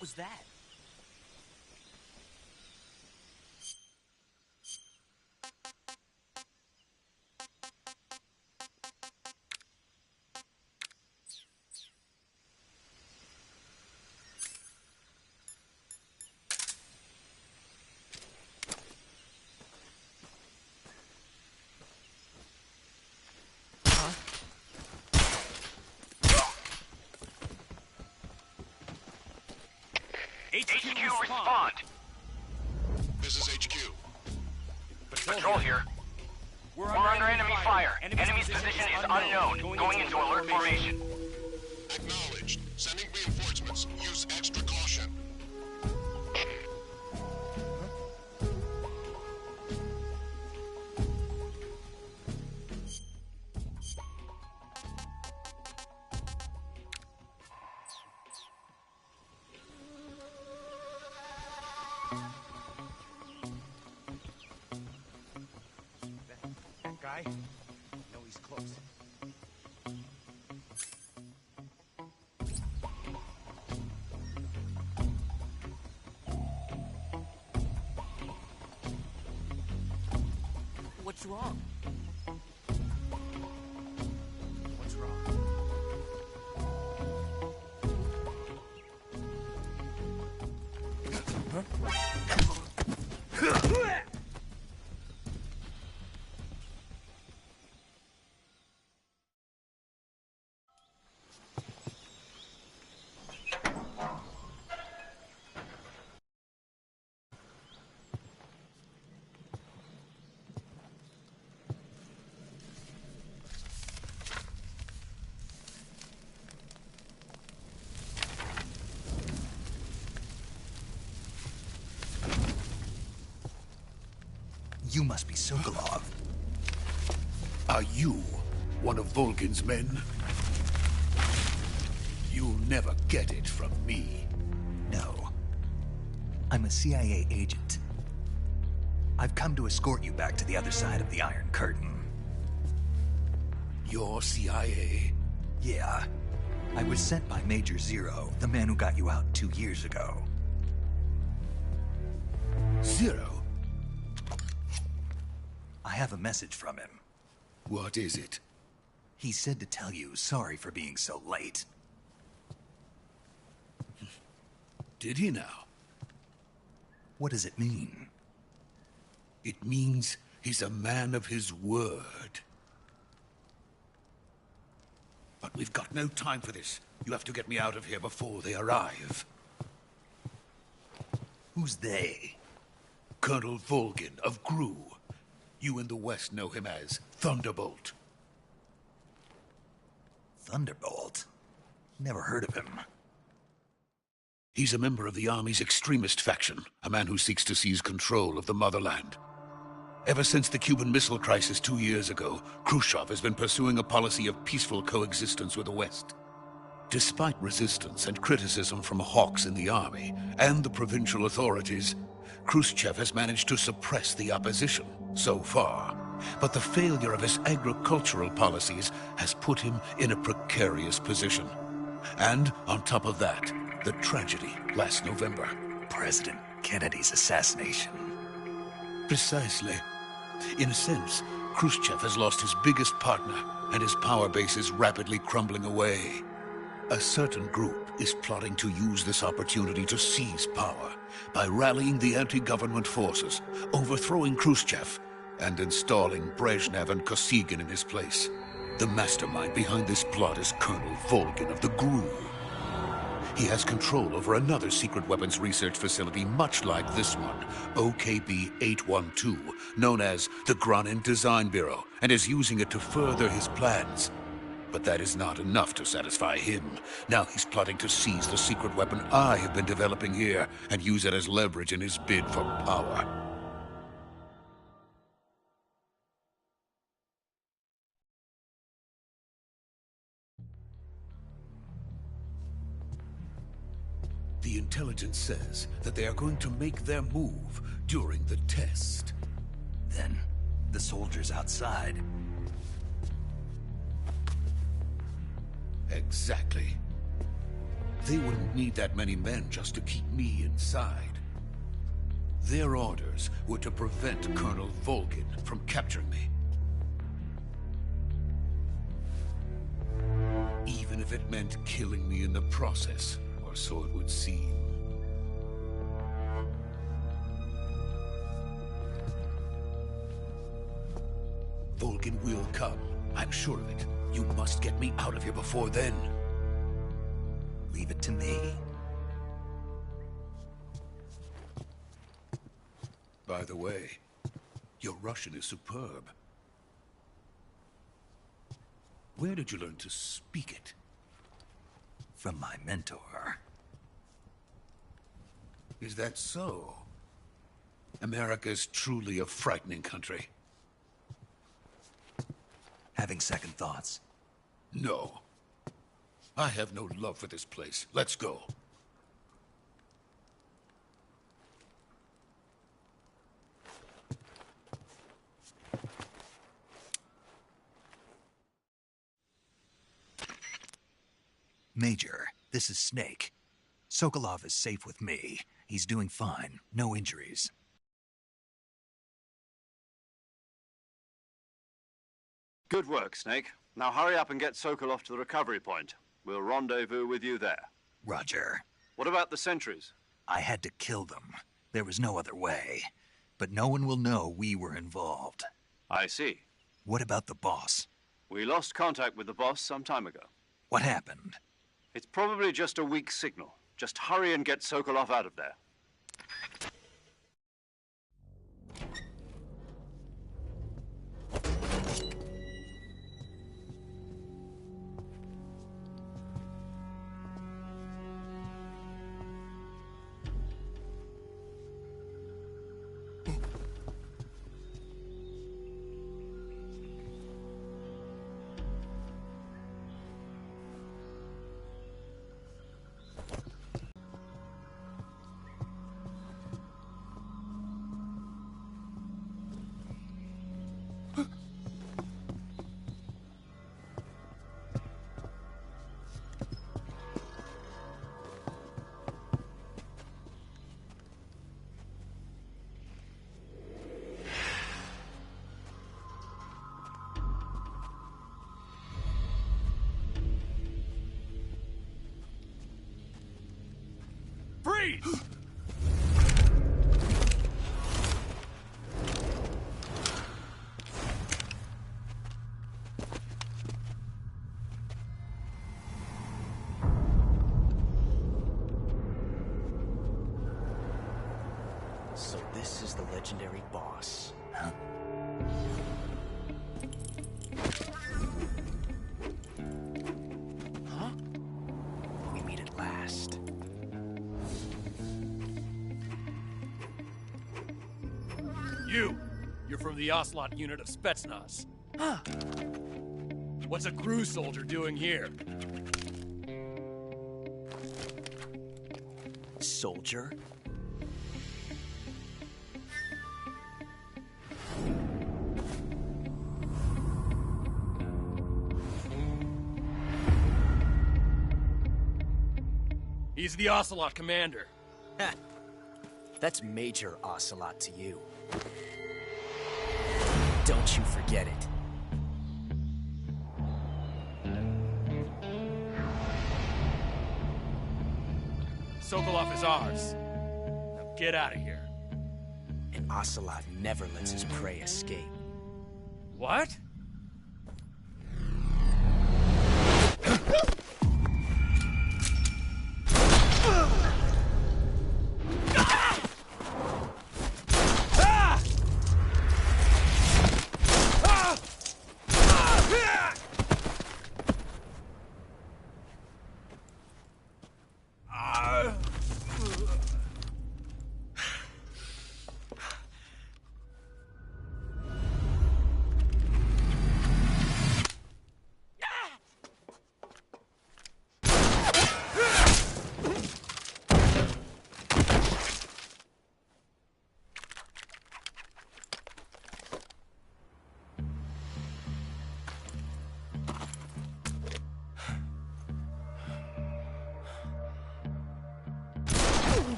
Speaker 8: What was that?
Speaker 9: HQ respond.
Speaker 3: This is HQ.
Speaker 9: Patrol here. We're under enemy fire. Enemy's position is unknown. Going into alert formation.
Speaker 3: Acknowledged. Sending reinforcements. Use extra caution.
Speaker 8: That guy? No, he's close. What's wrong? What's wrong?
Speaker 4: You must be Sokolov.
Speaker 10: Are you one of Volgin's men? You'll never get it from me.
Speaker 4: No. I'm a CIA agent. I've come to escort you back to the other side of the Iron Curtain.
Speaker 10: You're CIA?
Speaker 4: Yeah. I was sent by Major Zero, the man who got you out 2 years ago.
Speaker 10: Zero?
Speaker 4: I have a message from him.
Speaker 10: What is it?
Speaker 4: He said to tell you sorry for being so late.
Speaker 10: Did he now?
Speaker 4: What does it mean?
Speaker 10: It means he's a man of his word. But we've got no time for this. You have to get me out of here before they arrive.
Speaker 4: Who's they?
Speaker 10: Colonel Volgin of GRU. You in the West know him as Thunderbolt.
Speaker 4: Thunderbolt? Never heard of him.
Speaker 10: He's a member of the Army's extremist faction, a man who seeks to seize control of the motherland. Ever since the Cuban Missile Crisis 2 years ago, Khrushchev has been pursuing a policy of peaceful coexistence with the West. Despite resistance and criticism from hawks in the Army and the provincial authorities, Khrushchev has managed to suppress the opposition so far. But the failure of his agricultural policies has put him in a precarious position. And on top of that, the tragedy last November.
Speaker 4: President Kennedy's assassination.
Speaker 10: Precisely. In a sense, Khrushchev has lost his biggest partner, and his power base is rapidly crumbling away. A certain group is plotting to use this opportunity to seize power by rallying the anti-government forces, overthrowing Khrushchev, and installing Brezhnev and Kosygin in his place. The mastermind behind this plot is Colonel Volgin of the GRU. He has control over another secret weapons research facility much like this one, OKB-812, known as the Granin Design Bureau, and is using it to further his plans. But that is not enough to satisfy him. Now he's plotting to seize the secret weapon I have been developing here and use it as leverage in his bid for power. The intelligence says that they are going to make their move during the test.
Speaker 4: Then, the soldiers outside.
Speaker 10: Exactly. They wouldn't need that many men just to keep me inside. Their orders were to prevent Colonel Volgin from capturing me. Even if it meant killing me in the process, or so it would seem. Volgin will come. I'm sure of it. You must get me out of here before then.
Speaker 4: Leave it to me.
Speaker 10: By the way, your Russian is superb. Where did you learn to speak it?
Speaker 4: From my mentor.
Speaker 10: Is that so? America's truly a frightening country.
Speaker 4: Having second thoughts?
Speaker 10: No. I have no love for this place. Let's go.
Speaker 4: Major, this is Snake. Sokolov is safe with me. He's doing fine. No injuries.
Speaker 1: Good work, Snake. Now hurry up and get Sokolov to the recovery point. We'll rendezvous with you there.
Speaker 4: Roger.
Speaker 1: What about the sentries?
Speaker 4: I had to kill them. There was no other way. But no one will know we were involved.
Speaker 1: I see.
Speaker 4: What about the boss?
Speaker 1: We lost contact with the boss some time ago.
Speaker 4: What happened?
Speaker 1: It's probably just a weak signal. Just hurry and get Sokolov out of there.
Speaker 8: Freeze!
Speaker 11: So this is the legendary boss.
Speaker 4: Huh?
Speaker 11: Huh? We meet at last.
Speaker 8: You're from the Ocelot unit of Spetsnaz. Huh. What's a crew soldier doing here?
Speaker 11: Soldier?
Speaker 8: He's the Ocelot commander.
Speaker 11: Ha! That's Major Ocelot to you. Don't you forget it.
Speaker 8: Sokolov is ours. Now get out of here.
Speaker 11: And Ocelot never lets his prey escape.
Speaker 8: What?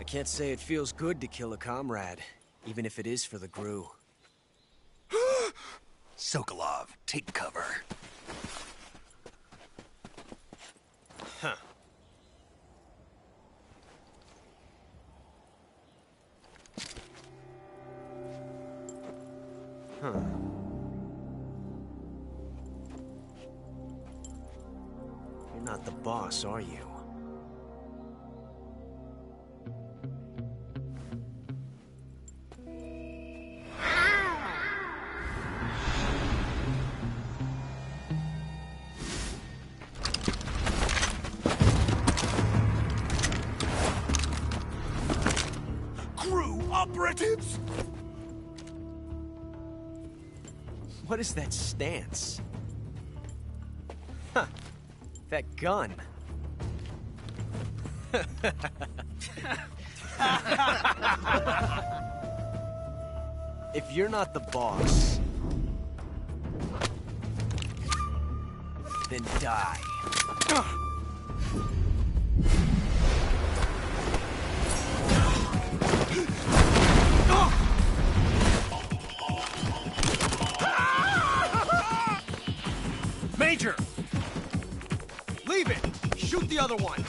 Speaker 11: can't say it feels good to kill a comrade, even if it is for the Gru.
Speaker 4: Sokolov, take cover.
Speaker 11: Huh. Huh. You're not the boss, are you?
Speaker 4: Operatives?
Speaker 11: What is that stance? Huh. That gun. If you're not the boss, then die.
Speaker 12: Major! Leave it! Shoot the other one!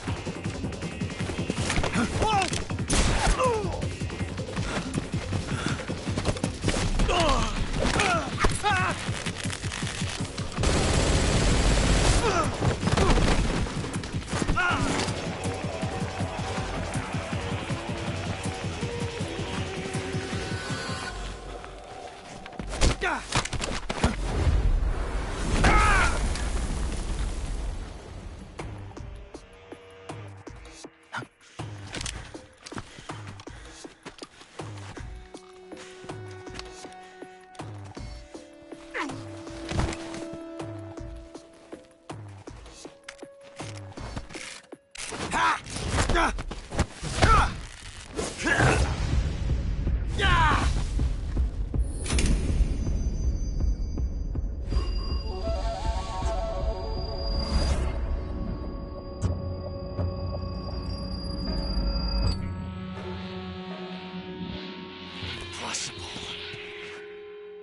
Speaker 12: Whoa!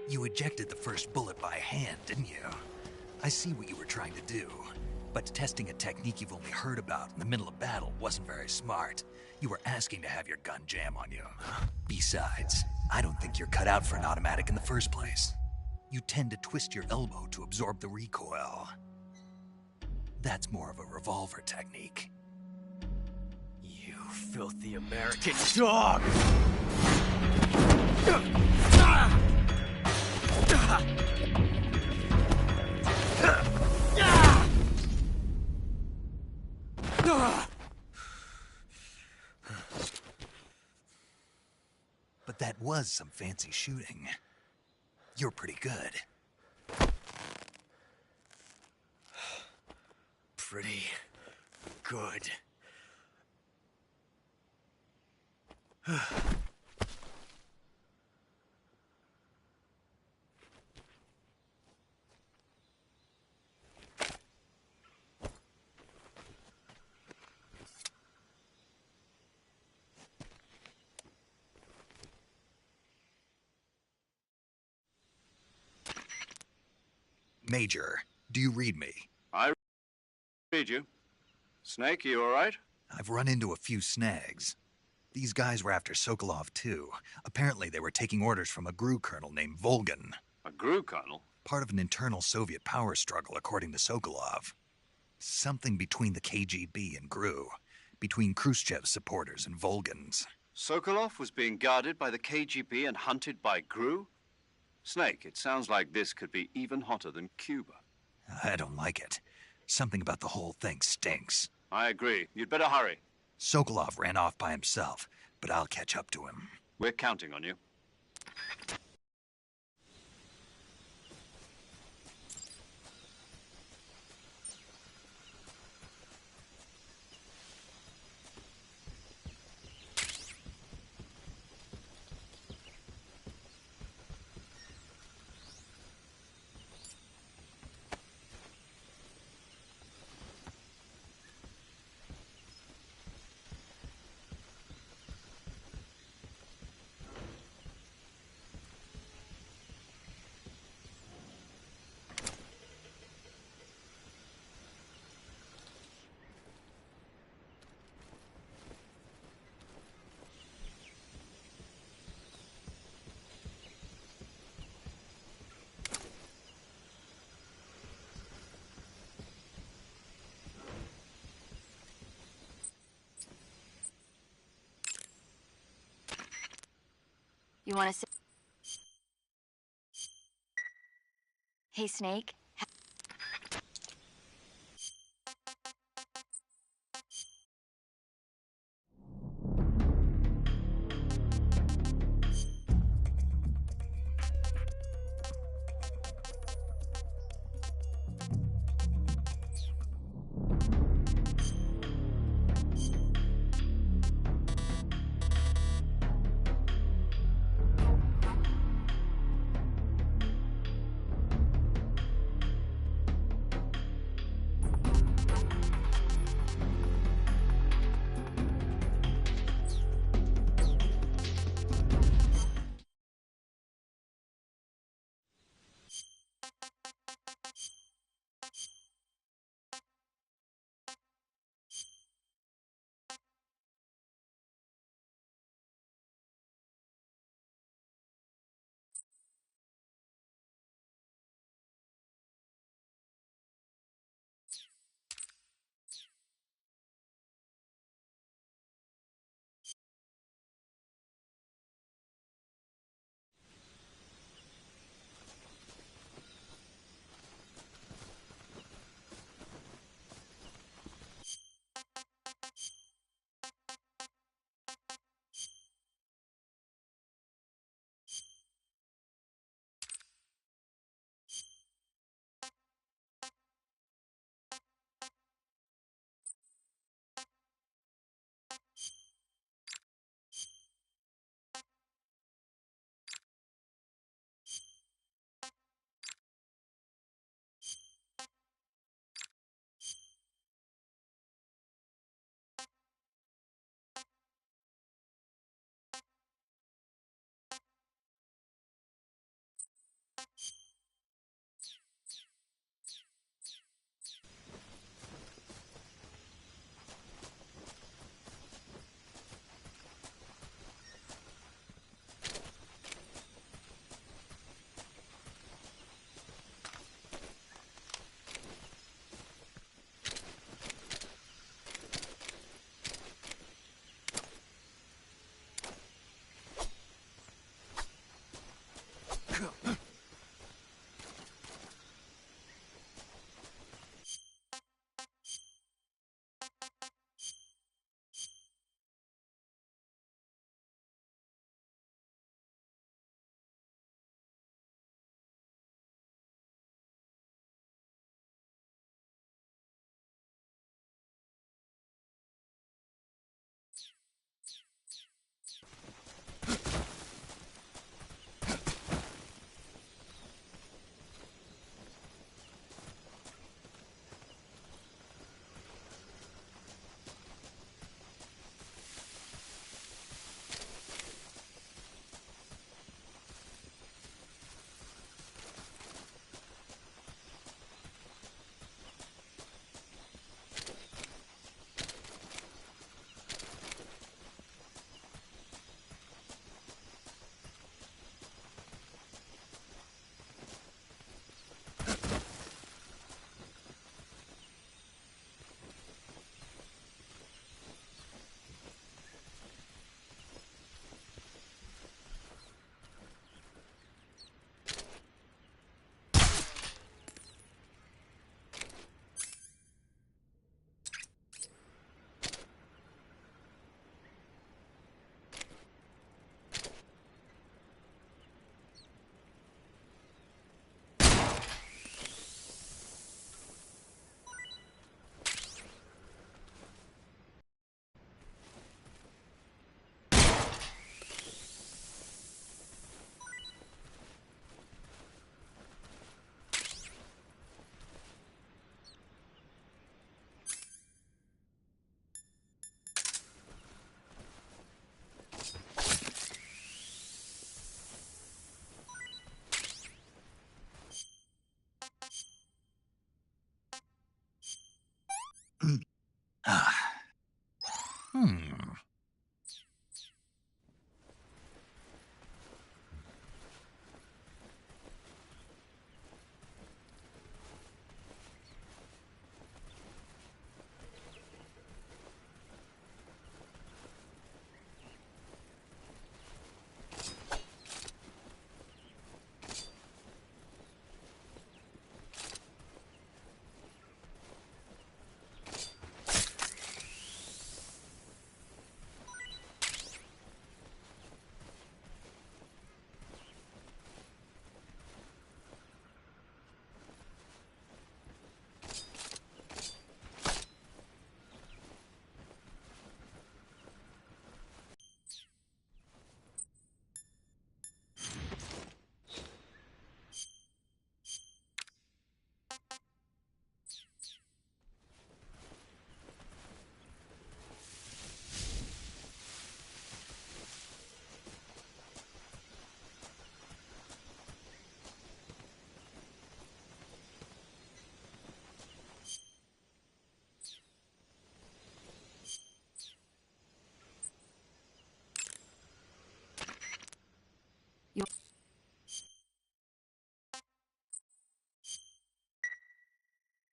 Speaker 4: You ejected the first bullet by hand, didn't you? I see what you were trying to do. But testing a technique you've only heard about in the middle of battle wasn't very smart. You were asking to have your gun jam on you. Besides, I don't think you're cut out for an automatic in the first place. You tend to twist your elbow to absorb the recoil. That's more of a revolver technique.
Speaker 11: You filthy American dog!
Speaker 4: But that was some fancy shooting. You're pretty good.
Speaker 11: Pretty good.
Speaker 4: Major, do you read me?
Speaker 1: I read you. Snake, you all right?
Speaker 4: I've run into a few snags. These guys were after Sokolov, too. Apparently they were taking orders from a GRU colonel named Volgan.
Speaker 1: A GRU colonel?
Speaker 4: Part of an internal Soviet power struggle, according to Sokolov. Something between the KGB and GRU. Between Khrushchev's supporters and Volgan's.
Speaker 1: Sokolov was being guarded by the KGB and hunted by GRU? Snake, it sounds like this could be even hotter than Cuba.
Speaker 4: I don't like it. Something about the whole thing stinks.
Speaker 1: I agree. You'd better hurry.
Speaker 4: Sokolov ran off by himself, but I'll catch up to him.
Speaker 1: We're counting on you.
Speaker 6: You want to say... Hey, Snake.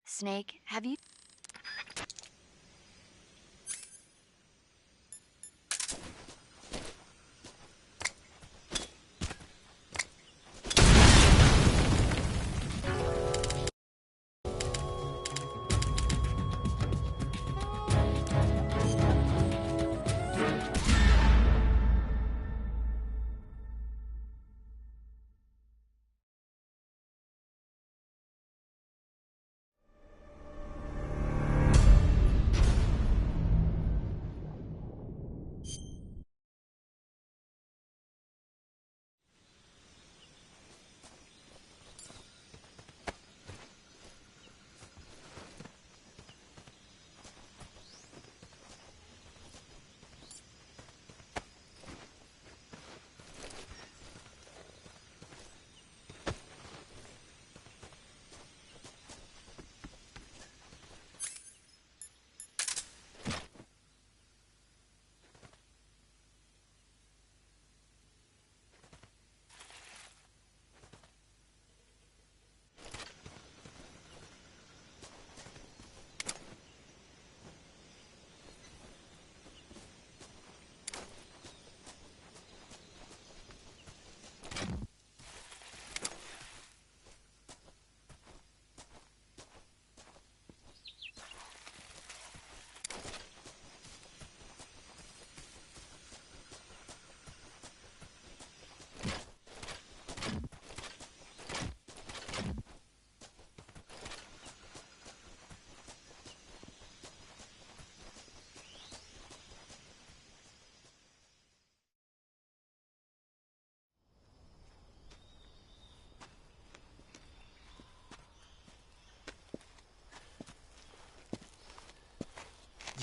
Speaker 6: Snake, have you...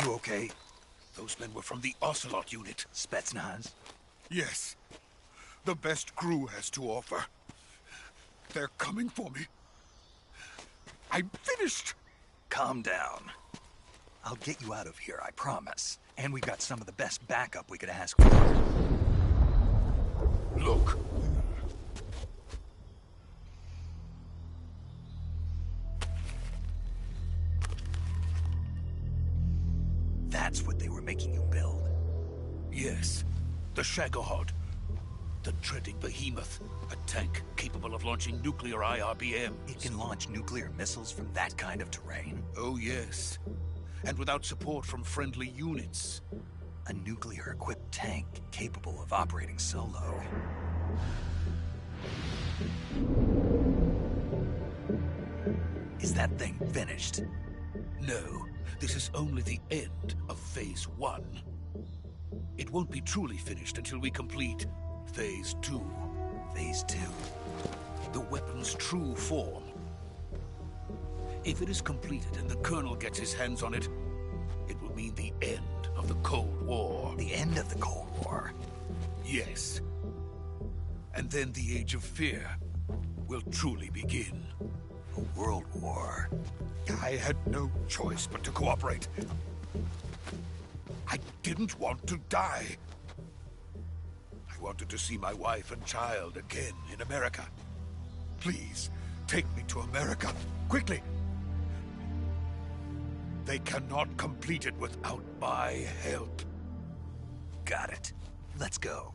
Speaker 10: You okay? Those men were from the Ocelot unit.
Speaker 4: Spetsnaz?
Speaker 10: Yes. The best crew has to offer. They're coming for me. I'm finished.
Speaker 4: Calm down. I'll get you out of here, I promise. And we've got some of the best backup we could ask for.
Speaker 10: Look.
Speaker 4: That's what they were making you build?
Speaker 10: Yes. The Shagohod. The dreading behemoth. A tank capable of launching nuclear IRBMs.
Speaker 4: It can launch nuclear missiles from that kind of terrain?
Speaker 10: Oh, yes. And without support from friendly units.
Speaker 4: A nuclear-equipped tank capable of operating solo. Is that thing finished?
Speaker 10: No. This is only the end of Phase 1. It won't be truly finished until we complete Phase 2.
Speaker 4: Phase 2?
Speaker 10: The weapon's true form. If it is completed and the Colonel gets his hands on it, it will mean the end of the Cold War.
Speaker 4: The end of the Cold War?
Speaker 10: Yes. And then the Age of Fear will truly begin.
Speaker 4: A world war.
Speaker 10: I had no choice but to cooperate. I didn't want to die. I wanted to see my wife and child again in America. Please, take me to America, quickly. They cannot complete it without my help.
Speaker 4: Got it. Let's go.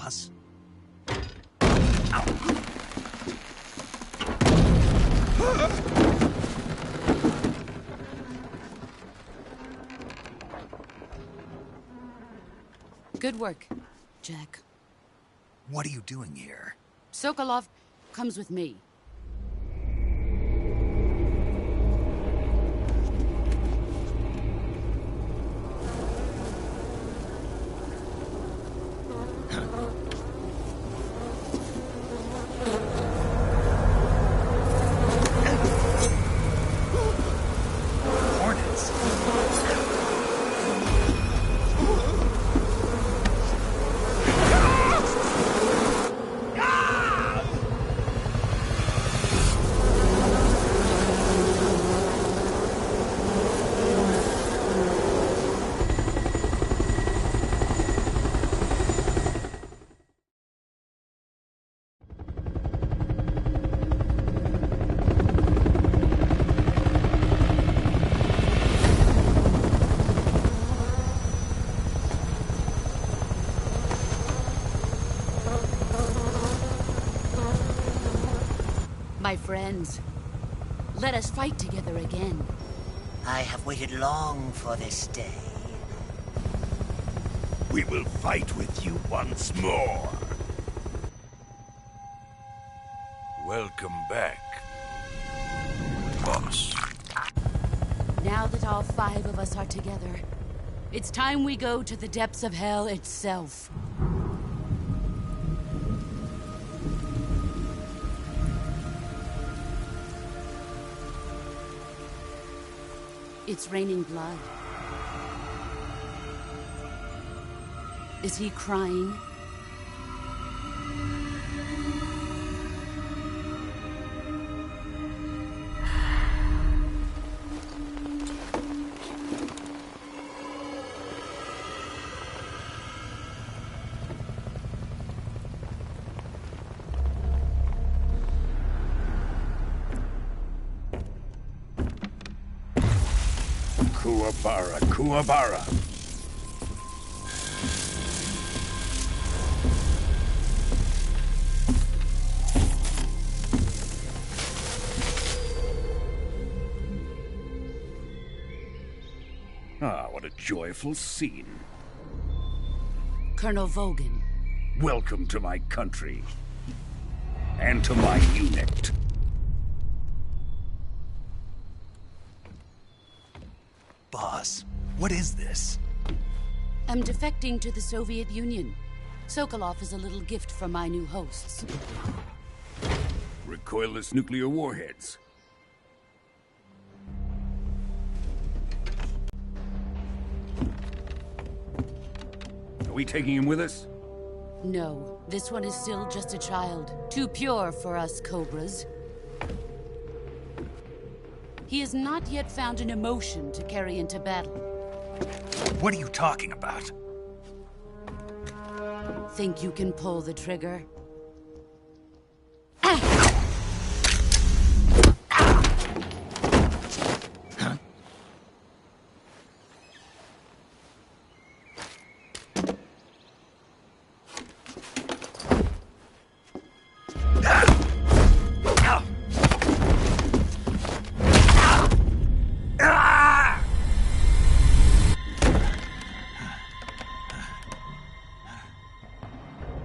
Speaker 4: boss.
Speaker 7: Good work, Jack.
Speaker 4: What are you doing here?
Speaker 7: Sokolov comes with me. My friends, let us fight together again.
Speaker 13: I have waited long for this day.
Speaker 14: We will fight with you once more. Welcome back, boss.
Speaker 7: Now that all 5 of us are together, it's time we go to the depths of hell itself. It's raining blood. Is he crying?
Speaker 14: Kuwabara, Kuwabara. Ah, what a joyful scene.
Speaker 7: Colonel Vogan.
Speaker 14: Welcome to my country. And to my unit.
Speaker 4: Boss, what is this?
Speaker 7: I'm defecting to the Soviet Union. Sokolov is a little gift from my new hosts.
Speaker 14: Recoilless nuclear warheads. Are we taking him with us?
Speaker 7: No, this one is still just a child. Too pure for us Cobras. He has not yet found an emotion to carry into battle.
Speaker 4: What are you talking about?
Speaker 7: Think you can pull the trigger?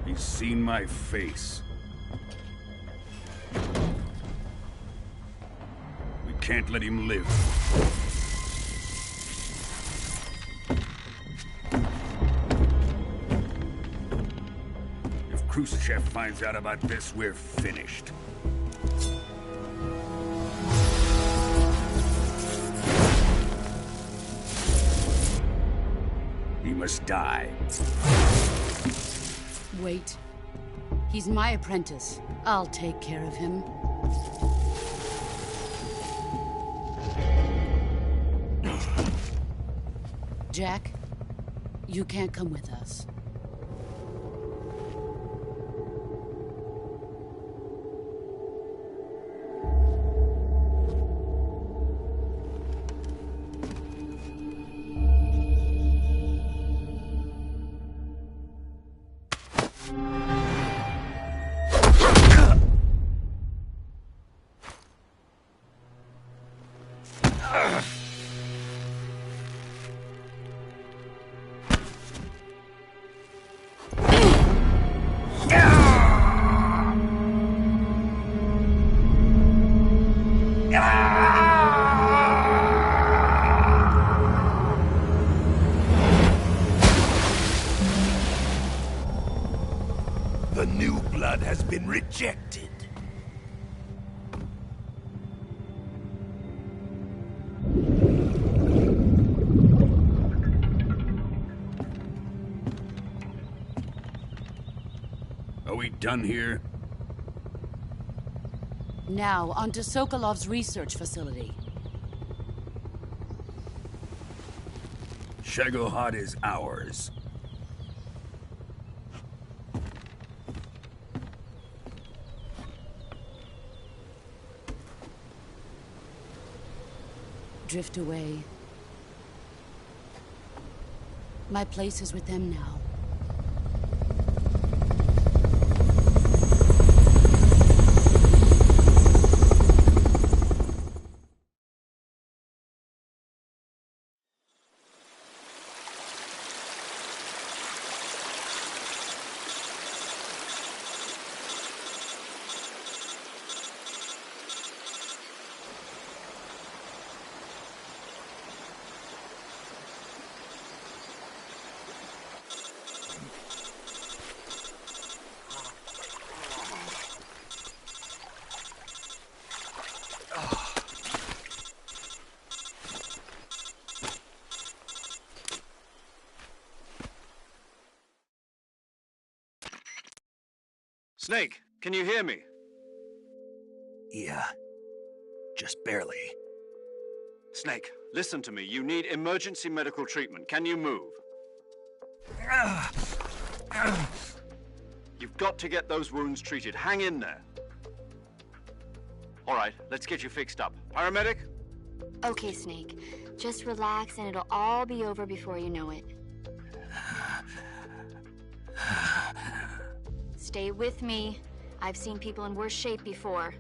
Speaker 14: He's seen my face. We can't let him live. If Khrushchev finds out about this, we're finished. He must die.
Speaker 7: Wait. He's my apprentice. I'll take care of him. Jack, you can't come with us.
Speaker 14: The new blood has been rejected. Are we done here?
Speaker 7: Now, on to Sokolov's research facility.
Speaker 14: Shagohod is ours.
Speaker 7: Drift away. My place is with them now.
Speaker 1: Snake, can you hear me?
Speaker 4: Yeah. Just barely.
Speaker 1: Snake, listen to me. You need emergency medical treatment. Can you move? You've got to get those wounds treated. Hang in there. All right, let's get you fixed up. Paramedic?
Speaker 6: Okay, Snake. Just relax and it'll all be over before you know it. Stay with me. I've seen people in worse shape before.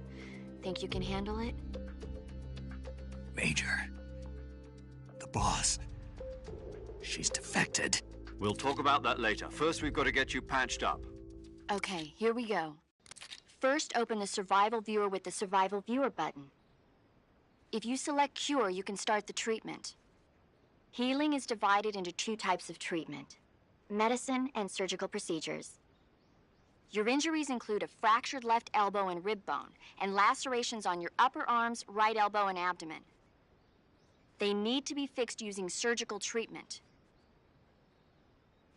Speaker 6: Think you can handle it?
Speaker 4: Major. The boss. She's defected.
Speaker 1: We'll talk about that later. First, we've got to get you patched up.
Speaker 6: Okay, here we go. First, open the Survival Viewer with the Survival Viewer button. If you select Cure, you can start the treatment. Healing is divided into two types of treatment: medicine and surgical procedures. Your injuries include a fractured left elbow and rib bone, and lacerations on your upper arms, right elbow, and abdomen. They need to be fixed using surgical treatment.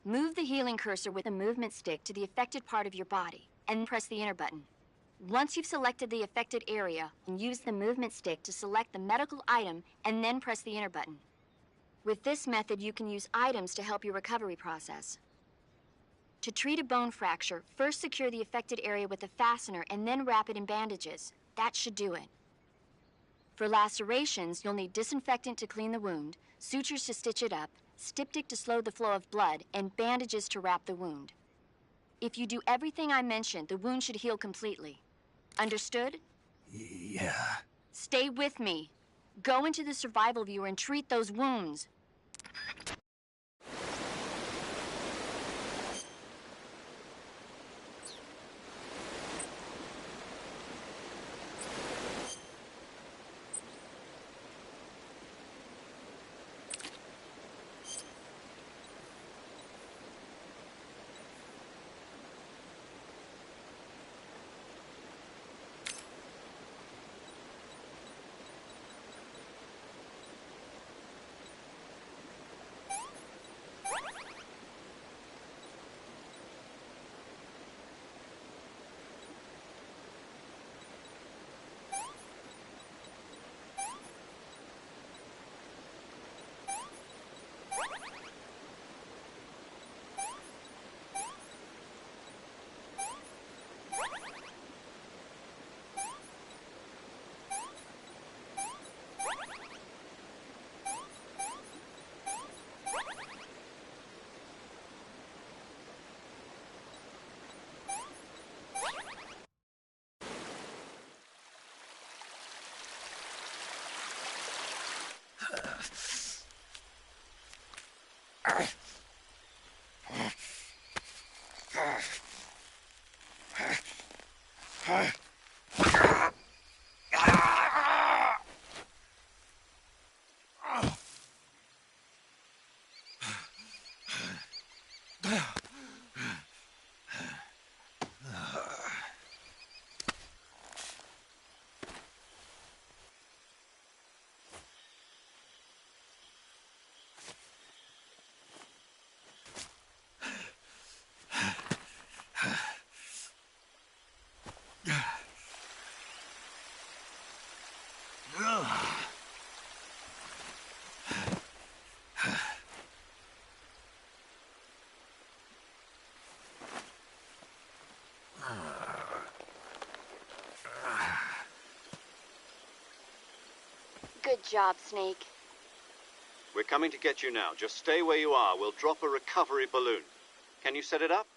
Speaker 6: Move the healing cursor with a movement stick to the affected part of your body, and press the enter button. Once you've selected the affected area, use the movement stick to select the medical item, and then press the enter button. With this method, you can use items to help your recovery process. To treat a bone fracture, first secure the affected area with a fastener and then wrap it in bandages. That should do it. For lacerations, you'll need disinfectant to clean the wound, sutures to stitch it up, styptic to slow the flow of blood, and bandages to wrap the wound. If you do everything I mentioned, the wound should heal completely. Understood?
Speaker 4: Yeah.
Speaker 6: Stay with me. Go into the Survival Viewer and treat those wounds. Good job, Snake.
Speaker 1: We're coming to get you now. Just stay where you are. We'll drop a recovery balloon. Can you set it up?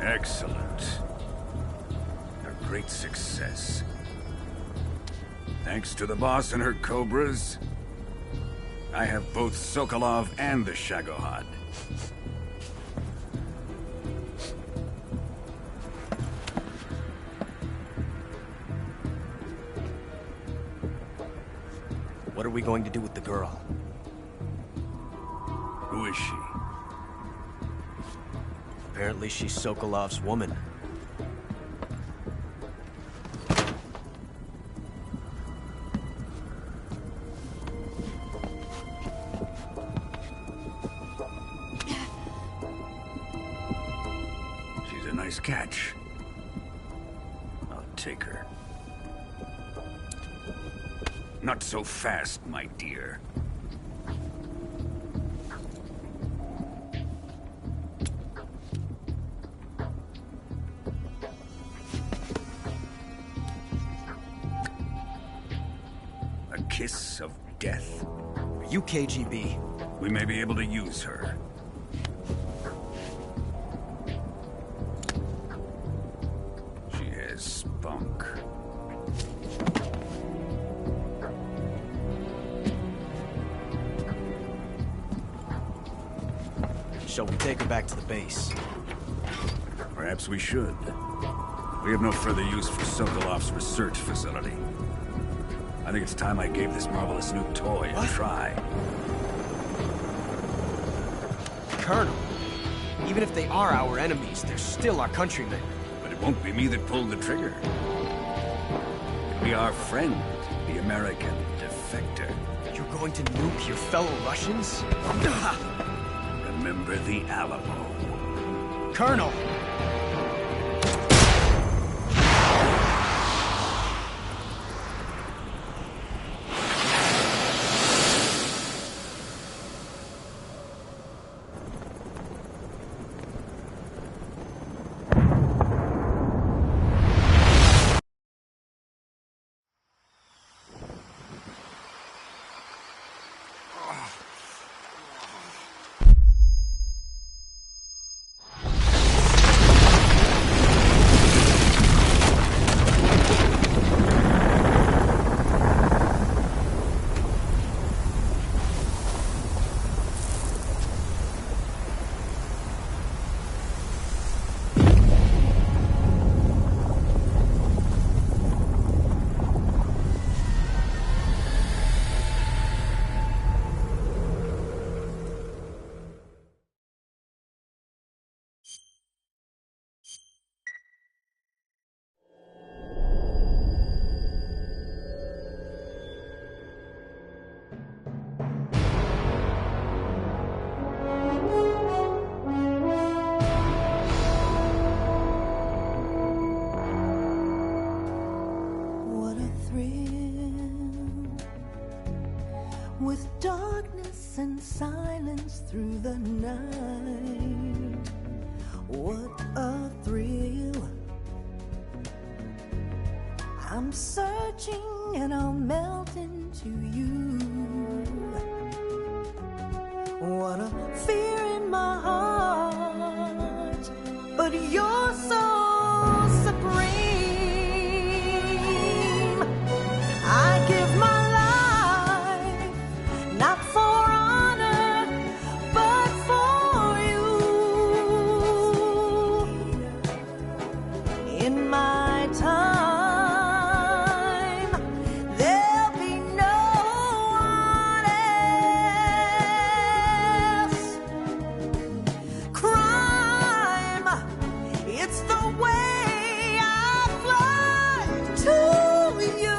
Speaker 14: Excellent. A great success. Thanks to the boss and her cobras, I have both Sokolov and the Shagohod.
Speaker 11: What are we going to do with the girl?
Speaker 14: Who is she?
Speaker 11: Apparently she's Sokolov's woman.
Speaker 14: She's a nice catch. I'll take her. Not so fast, my dear. A kiss of death?
Speaker 11: Are you KGB?
Speaker 14: We may be able to use her. She has spunk.
Speaker 11: Shall we take her back to the base?
Speaker 14: Perhaps we should. We have no further use for Sokolov's research facility. I think it's time I gave this marvelous new toy a try.
Speaker 12: Colonel, even if they are our enemies, they're still our countrymen.
Speaker 14: But it won't be me that pulled the trigger. It'll be our friend, the American defector.
Speaker 12: You're going to nuke your fellow Russians?
Speaker 14: Remember the Alamo.
Speaker 12: Colonel!
Speaker 15: With darkness and silence through the night, what a thrill. I'm searching and I'll melt into you. What a fear in my heart, but you're so supreme. I give my not for honor, but for you. In my time, there'll be no one else. Crime, it's the way I fly to you.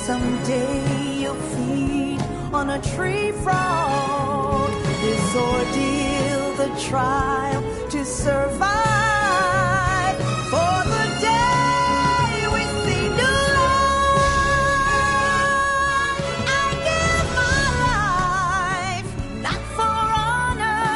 Speaker 15: Someday you'll feed on a tree frog. This ordeal, the trial to survive. For the day we see new life, I give my life, not for honor,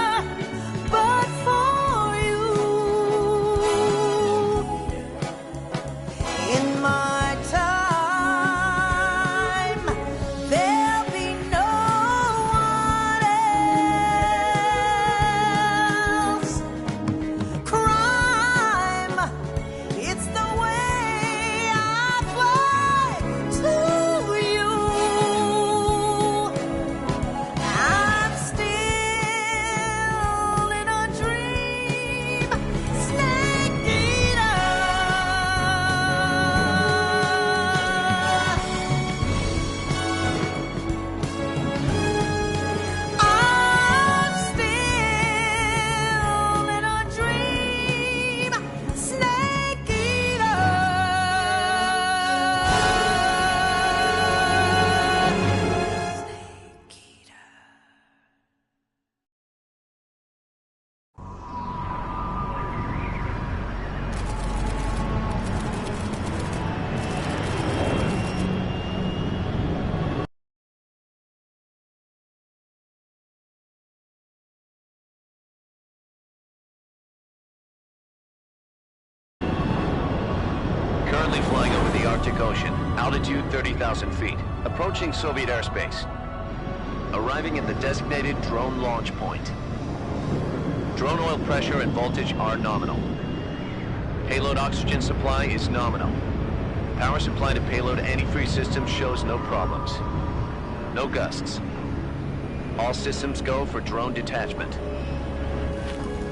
Speaker 3: Altitude 30,000 feet. Approaching Soviet airspace. Arriving at the designated drone launch point. Drone oil pressure and voltage are nominal. Payload oxygen supply is nominal. Power supply to payload antifreeze system shows no problems. No gusts. All systems go for drone detachment.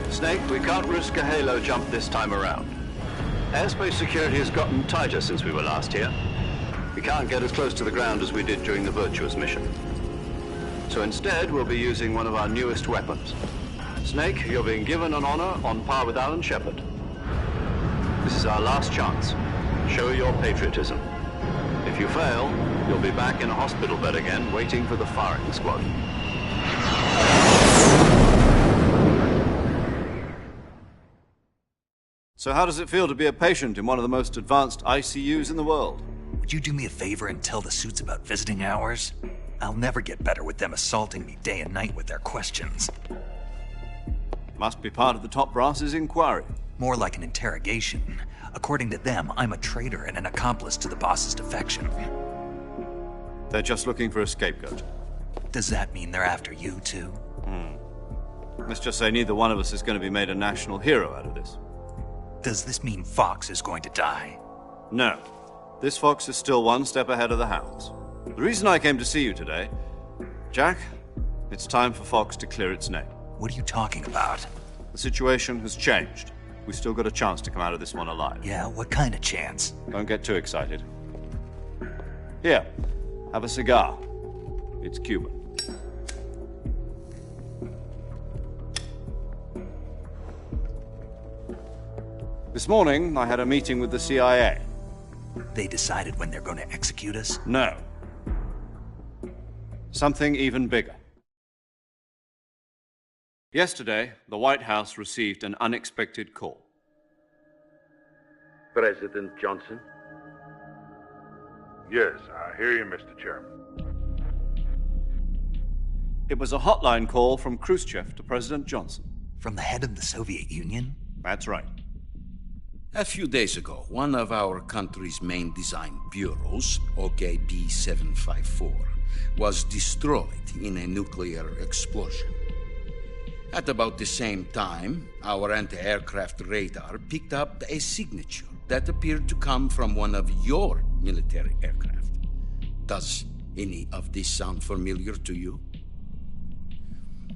Speaker 1: Snake, we can't risk a halo jump this time around. Airspace security has gotten tighter since we were last here. We can't get as close to the ground as we did during the Virtuous mission. So instead, we'll be using one of our newest weapons. Snake, you're being given an honor on par with Alan Shepard. This is our last chance. Show your patriotism. If you fail, you'll be back in a hospital bed again, waiting for the firing squad. So how does it feel to be a patient in one of the most advanced ICUs in the world?
Speaker 4: Would you do me a favor and tell the suits about visiting hours? I'll never get better with them assaulting me day and night with their questions.
Speaker 1: Must be part of the top brass's inquiry.
Speaker 4: More like an interrogation. According to them, I'm a traitor and an accomplice to the boss's defection.
Speaker 1: They're just looking for a scapegoat.
Speaker 4: Does that mean they're after you, too?
Speaker 1: Let's just say neither one of us is going to be made a national hero out of this.
Speaker 4: Does this mean Fox is going to die?
Speaker 1: No. This Fox is still one step ahead of the Hounds. The reason I came to see you today, Jack, it's time for Fox to clear its name.
Speaker 4: What are you talking about?
Speaker 1: The situation has changed. We've still got a chance to come out of this one alive.
Speaker 4: Yeah, what kind of chance?
Speaker 1: Don't get too excited. Here, have a cigar. It's Cuban. This morning, I had a meeting with the CIA.
Speaker 4: They decided when they're going to execute us?
Speaker 1: No. Something even bigger. Yesterday, the White House received an unexpected call.
Speaker 16: President Johnson?
Speaker 17: Yes, I hear you, Mr. Chairman.
Speaker 1: It was a hotline call from Khrushchev to President Johnson.
Speaker 4: From the head of the Soviet Union?
Speaker 1: That's right.
Speaker 18: A few days ago, one of our country's main design bureaus, OKB 754, was destroyed in a nuclear explosion. At about the same time, our anti-aircraft radar picked up a signature that appeared to come from one of your military aircraft. Does any of this sound familiar to you?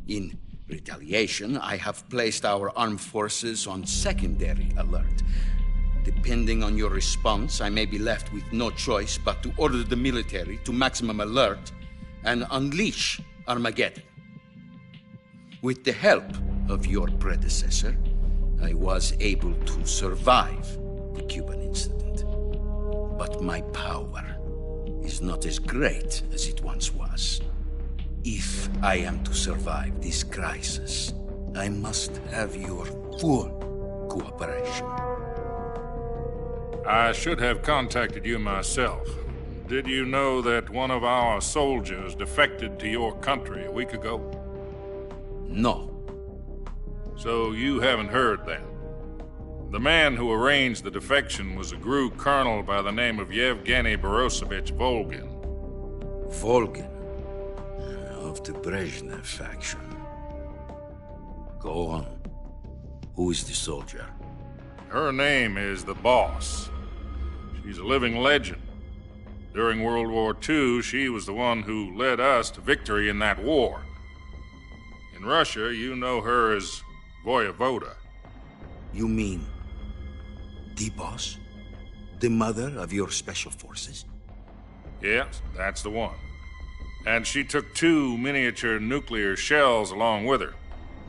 Speaker 18: In retaliation, I have placed our armed forces on secondary alert. Depending on your response, I may be left with no choice but to order the military to maximum alert and unleash Armageddon. With the help of your predecessor, I was able to survive the Cuban incident. But my power is not as great as it once was. If I am to survive this crisis, I must have your full cooperation.
Speaker 17: I should have contacted you myself. Did you know that one of our soldiers defected to your country a week ago?
Speaker 18: No.
Speaker 17: So you haven't heard then? The man who arranged the defection was a GRU colonel by the name of Yevgeny Borosovich Volgin.
Speaker 18: Volgin? Of the Brezhnev faction. Go on. Who is the soldier?
Speaker 17: Her name is the Boss. She's a living legend. During World War II, she was the one who led us to victory in that war. In Russia, you know her as Voyevoda.
Speaker 18: You mean the Boss? The mother of your special forces?
Speaker 17: Yes, that's the one. And she took 2 miniature nuclear shells along with her.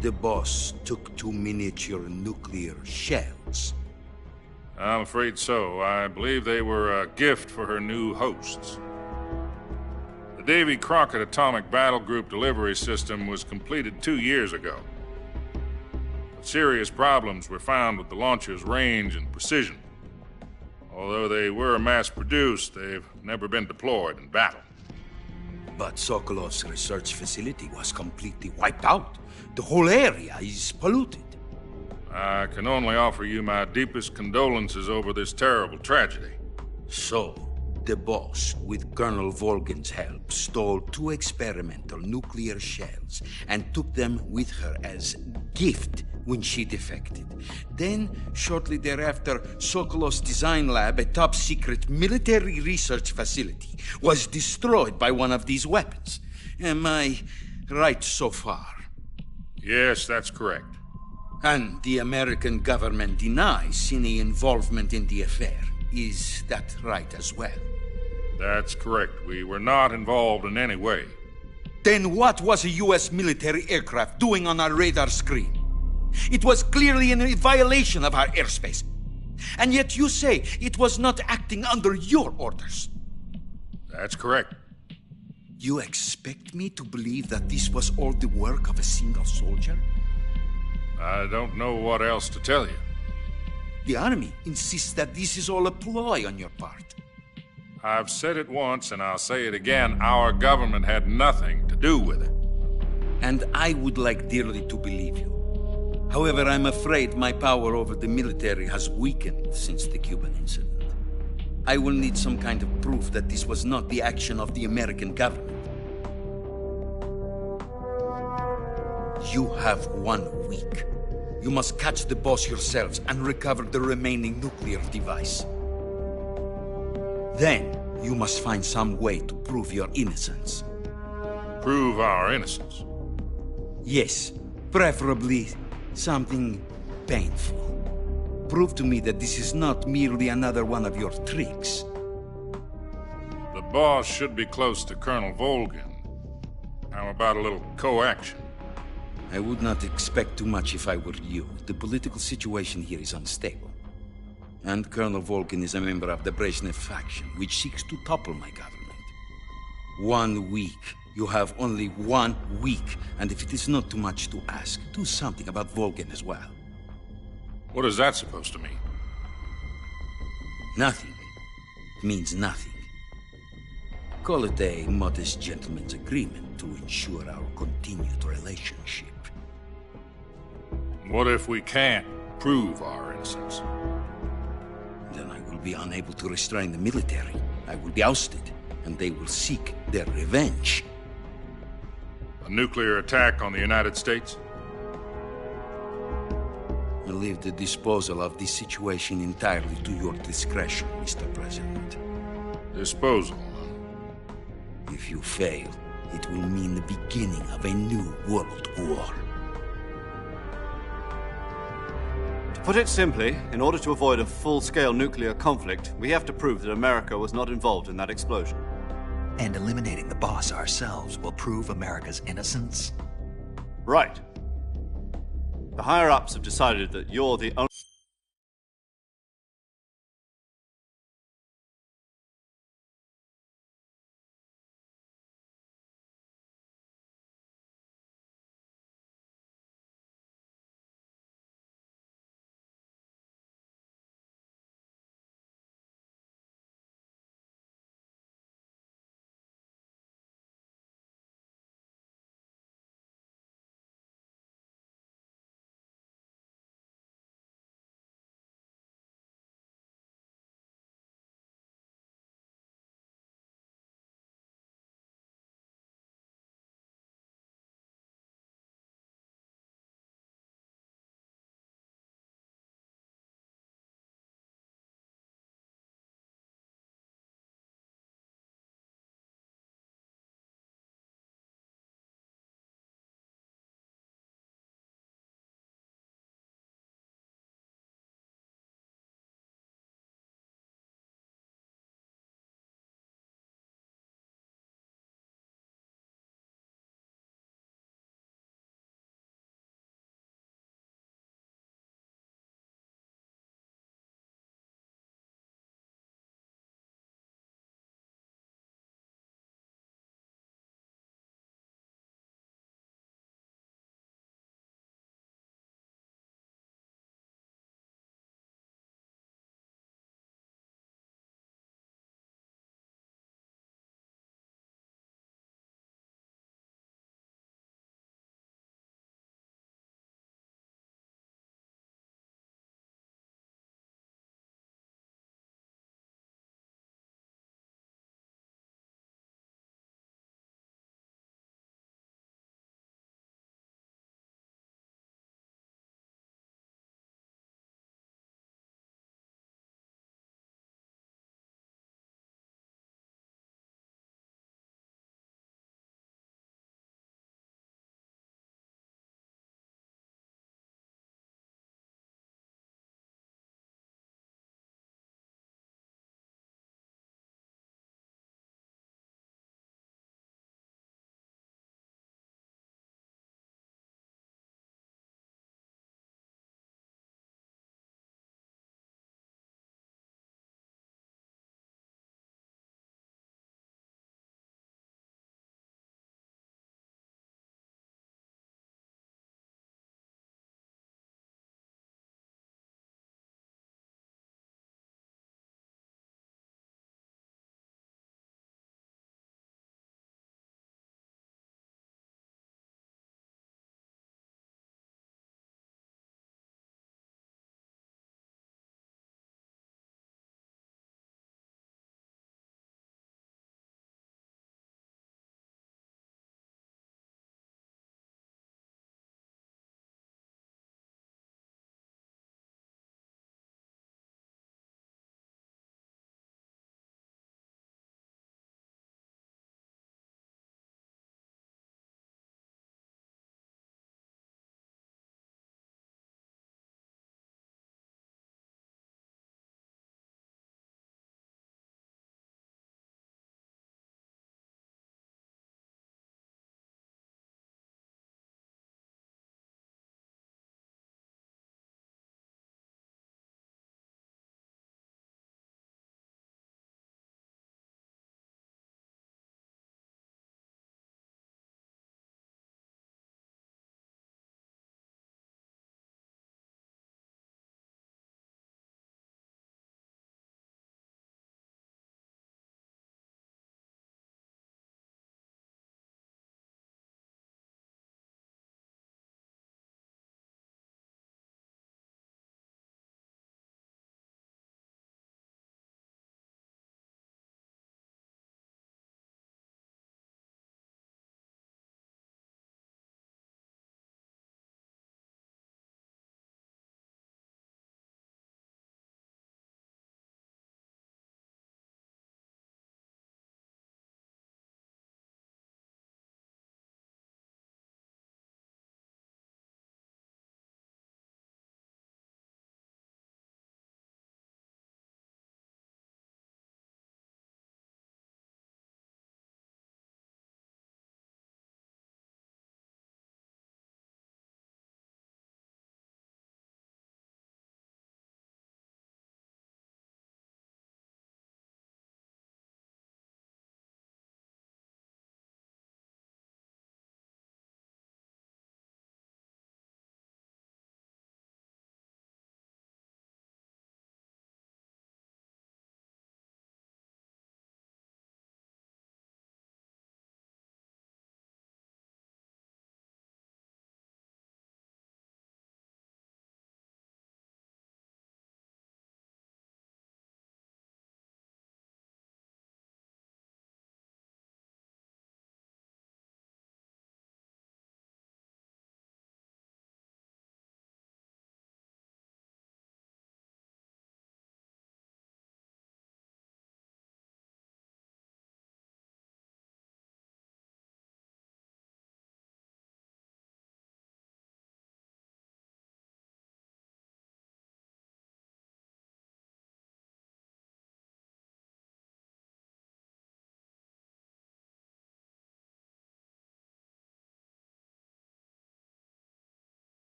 Speaker 18: The Boss took 2 miniature nuclear shells?
Speaker 17: I'm afraid so. I believe they were a gift for her new hosts. The Davy Crockett Atomic Battle Group delivery system was completed 2 years ago. But serious problems were found with the launcher's range and precision. Although they were mass-produced, they've never been deployed in battle.
Speaker 18: But Sokolov's research facility was completely wiped out. The whole area is polluted.
Speaker 17: I can only offer you my deepest condolences over this terrible tragedy.
Speaker 18: So, The boss, with Colonel Volgin's help, stole 2 experimental nuclear shells and took them with her as gift when she defected. Then, shortly thereafter, Sokolov's design lab, a top-secret military research facility, was destroyed by one of these weapons. Am I right so far?
Speaker 17: Yes, that's correct.
Speaker 18: And the American government denies any involvement in the affair. Is that right as well?
Speaker 17: That's correct. We were not involved in any way.
Speaker 18: Then what was a U.S. military aircraft doing on our radar screen? It was clearly in violation of our airspace. And yet you say it was not acting under your orders.
Speaker 17: That's correct.
Speaker 18: You expect me to believe that this was all the work of a single soldier?
Speaker 17: I don't know what else to tell you.
Speaker 18: The Army insists that this is all a ploy on your part.
Speaker 17: I've said it once, and I'll say it again. Our government had nothing to do with it.
Speaker 18: And I would like dearly to believe you. However, I'm afraid my power over the military has weakened since the Cuban incident. I will need some kind of proof that this was not the action of the American government. You have 1 week. You must catch the boss yourselves and recover the remaining nuclear device. Then, you must find some way to prove your innocence.
Speaker 17: Prove our innocence?
Speaker 18: Yes, preferably something painful. Prove to me that this is not merely another one of your tricks.
Speaker 17: The boss should be close to Colonel Volgin. How about a little co-action?
Speaker 18: I would not expect too much if I were you. The political situation here is unstable. And Colonel Volgin is a member of the Brezhnev faction, which seeks to topple my government. 1 week. You have only 1 week. And if it is not too much to ask, do something about Volgin as well.
Speaker 17: What is that supposed to mean?
Speaker 18: Nothing. It means nothing. Call it a modest gentleman's agreement to ensure our continued relationship.
Speaker 17: What if we can't prove our innocence?
Speaker 18: Then I will be unable to restrain the military. I will be ousted, and they will seek their revenge.
Speaker 17: A nuclear attack on the United States?
Speaker 18: I leave the disposal of this situation entirely to your discretion, Mr. President.
Speaker 17: Disposal?
Speaker 18: If you fail, it will mean the beginning of a new world war.
Speaker 1: To put it simply, in order to avoid a full-scale nuclear conflict, we have to prove that America was not involved in that explosion.
Speaker 4: And eliminating the boss ourselves will prove America's innocence?
Speaker 1: Right. The higher-ups have decided that you're the only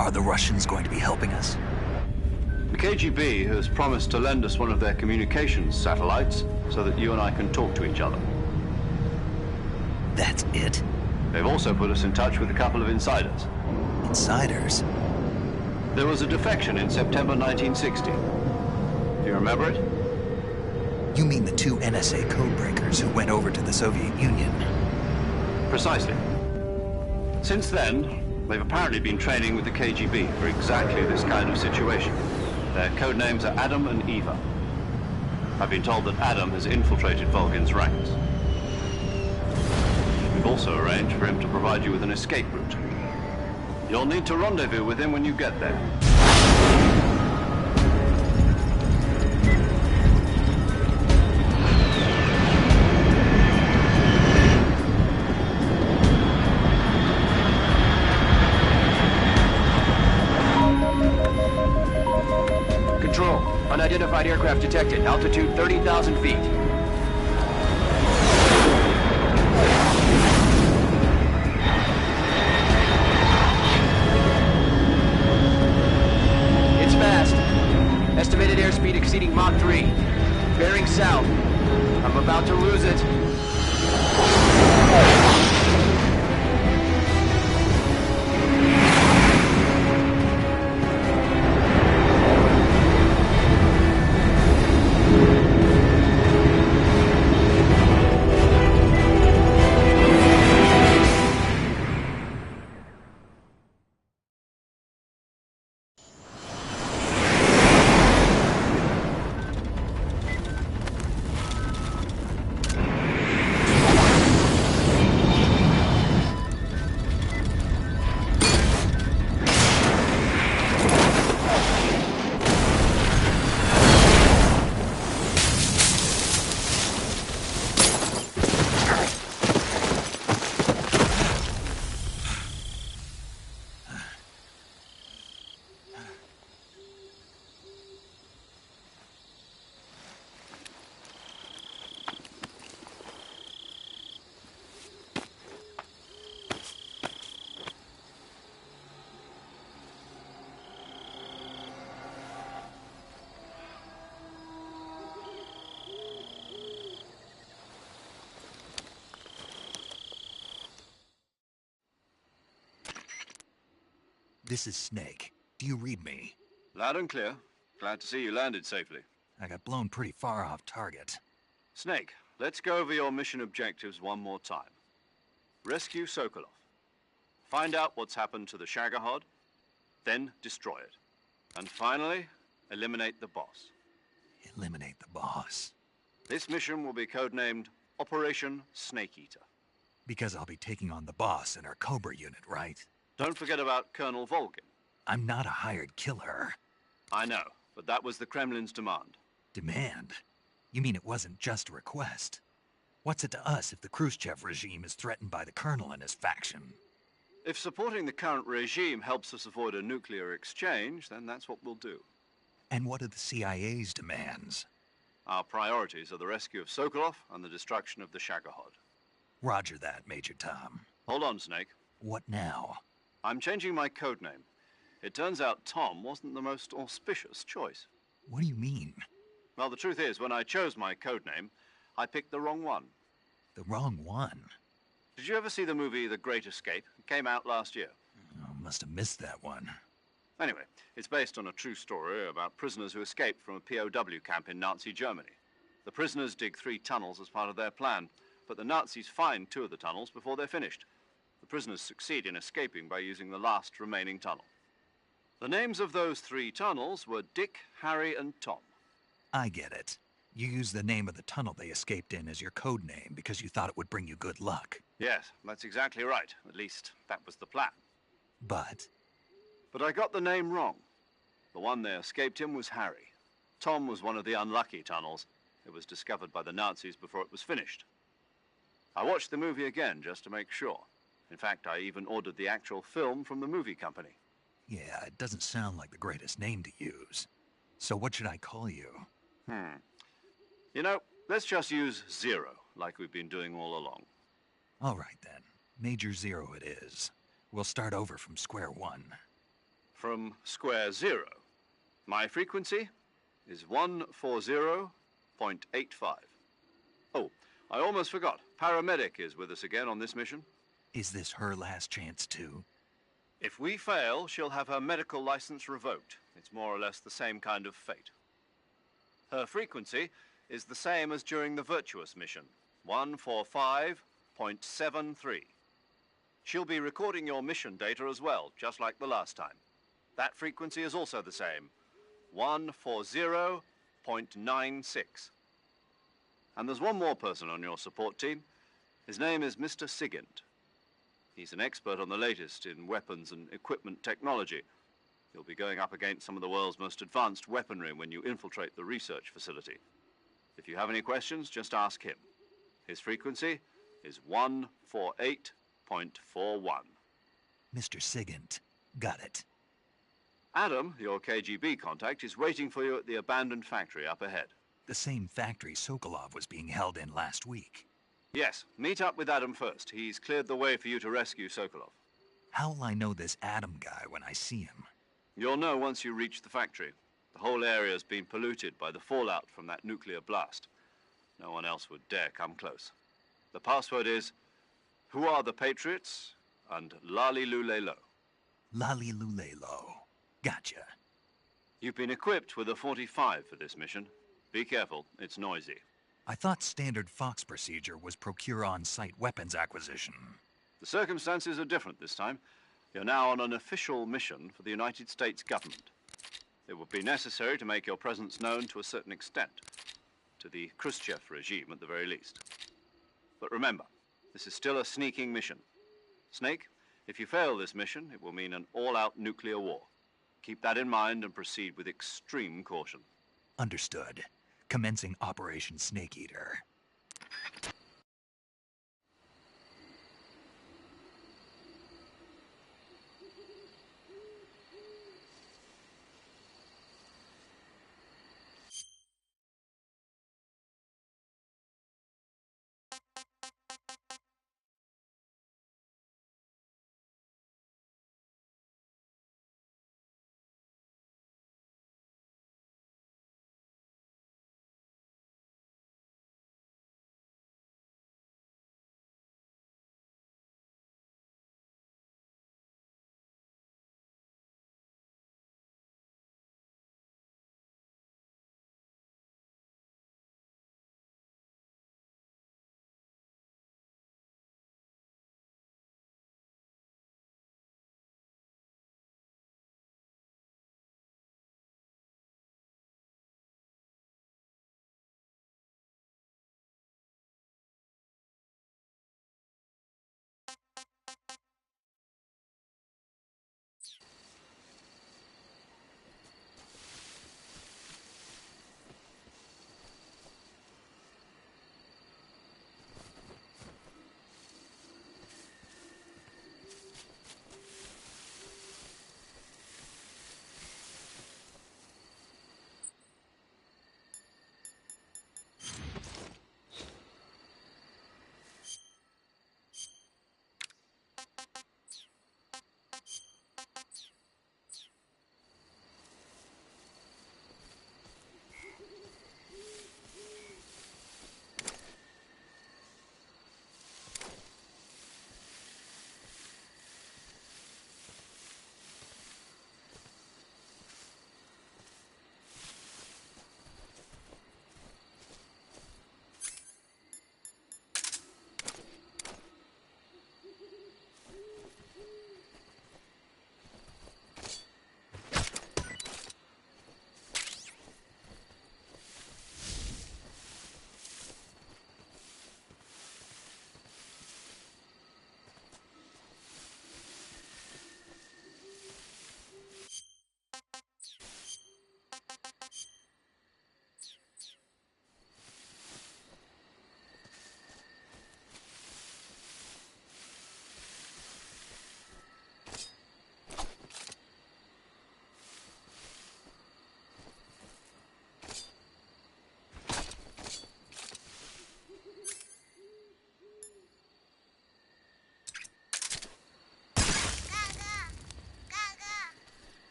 Speaker 4: Are the Russians going to be helping us?
Speaker 1: The KGB has promised to lend us one of their communications satellites so that you and I can talk to each other.
Speaker 4: That's it?
Speaker 1: They've also put us in touch with a couple of insiders.
Speaker 4: Insiders?
Speaker 1: There was a defection in September 1960. Do you remember it?
Speaker 4: You mean the two NSA codebreakers who went over to the Soviet Union?
Speaker 1: Precisely. Since then, they've apparently been training with the KGB for exactly this kind of situation. Their codenames are Adam and Eva. I've been told that Adam has infiltrated Volgin's ranks. We've also arranged for him to provide you with an escape route. You'll need to rendezvous with him when you get there.
Speaker 16: Control, unidentified aircraft detected. Altitude 30,000 feet. It's fast. Estimated airspeed exceeding Mach 3. Bearing south. I'm about to lose it.
Speaker 4: This is Snake. Do you read me?
Speaker 1: Loud and clear. Glad to see you landed safely.
Speaker 4: I got blown pretty far off target.
Speaker 1: Snake, let's go over your mission objectives one more time. Rescue Sokolov. Find out what's happened to the Shagohod, then destroy it. And finally, eliminate the boss.
Speaker 4: Eliminate the boss?
Speaker 1: This mission will be codenamed Operation Snake Eater.
Speaker 4: Because I'll be taking on the boss in our Cobra unit, right?
Speaker 1: Don't forget about Colonel Volgin.
Speaker 4: I'm not a hired killer.
Speaker 1: I know, but that was the Kremlin's demand.
Speaker 4: Demand? You mean it wasn't just a request? What's it to us if the Khrushchev regime is threatened by the Colonel and his faction?
Speaker 1: If supporting the current regime helps us avoid a nuclear exchange, then that's what we'll do.
Speaker 4: And what are the CIA's demands?
Speaker 1: Our priorities are the rescue of Sokolov and the destruction of the Shagohod.
Speaker 4: Roger that, Major Tom.
Speaker 1: Hold on, Snake.
Speaker 4: What now?
Speaker 1: I'm changing my codename. It turns out Tom wasn't the most auspicious choice.
Speaker 4: What do you mean?
Speaker 1: Well, the truth is, when I chose my codename, I picked the wrong one.
Speaker 4: The wrong one?
Speaker 1: Did you ever see the movie The Great Escape? It came out last year.
Speaker 4: Oh, must have missed that one.
Speaker 1: Anyway, it's based on a true story about prisoners who escaped from a POW camp in Nazi Germany. The prisoners dig 3 tunnels as part of their plan, but the Nazis find 2 of the tunnels before they're finished. The prisoners succeed in escaping by using the last remaining tunnel. The names of those 3 tunnels were Dick, Harry, and Tom.
Speaker 4: I get it. You used the name of the tunnel they escaped in as your code name because you thought it would bring you good luck.
Speaker 1: Yes, that's exactly right. At least, that was the plan.
Speaker 4: But
Speaker 1: I got the name wrong. The one they escaped in was Harry. Tom was one of the unlucky tunnels. It was discovered by the Nazis before it was finished. I watched the movie again just to make sure. In fact, I even ordered the actual film from the movie company.
Speaker 4: Yeah, it doesn't sound like the greatest name to use. So what should I call you?
Speaker 1: You know, let's just use Zero, like we've been doing all along.
Speaker 4: All right, then. Major Zero it is. We'll start over from square one.
Speaker 1: from square zero. My frequency is 140.85. Oh, I almost forgot. Paramedic is with us again on this mission.
Speaker 4: Is this her last chance, too?
Speaker 1: If we fail, she'll have her medical license revoked. It's more or less the same kind of fate. Her frequency is the same as during the Virtuous mission, 145.73. She'll be recording your mission data as well, just like the last time. That frequency is also the same, 140.96. And there's one more person on your support team. His name is Mr. Sigint. He's an expert on the latest in weapons and equipment technology. You'll be going up against some of the world's most advanced weaponry when you infiltrate the research facility. If you have any questions, just ask him. His frequency is 148.41.
Speaker 4: Mr. Sigint. Got it.
Speaker 1: Adam, your KGB contact, is waiting for you at the abandoned factory up ahead.
Speaker 4: The same factory Sokolov was being held in last week.
Speaker 1: Yes, meet up with Adam first. He's cleared the way for you to rescue Sokolov.
Speaker 4: How'll I know this Adam guy when I see him?
Speaker 1: You'll know once you reach the factory. The whole area's been polluted by the fallout from that nuclear blast. No one else would dare come close. The password is, "Who are the Patriots?" and "Lali Lule Lo."
Speaker 4: Lali Lule Lo. Gotcha.
Speaker 1: You've been equipped with a 45 for this mission. Be careful, it's noisy.
Speaker 4: I thought standard Fox procedure was procure on-site weapons acquisition.
Speaker 1: The circumstances are different this time. You're now on an official mission for the United States government. It would be necessary to make your presence known to a certain extent, to the Khrushchev regime at the very least. But remember, this is still a sneaking mission. Snake, if you fail this mission, it will mean an all-out nuclear war. Keep that in mind and proceed with extreme caution.
Speaker 4: Understood. Commencing Operation Snake Eater.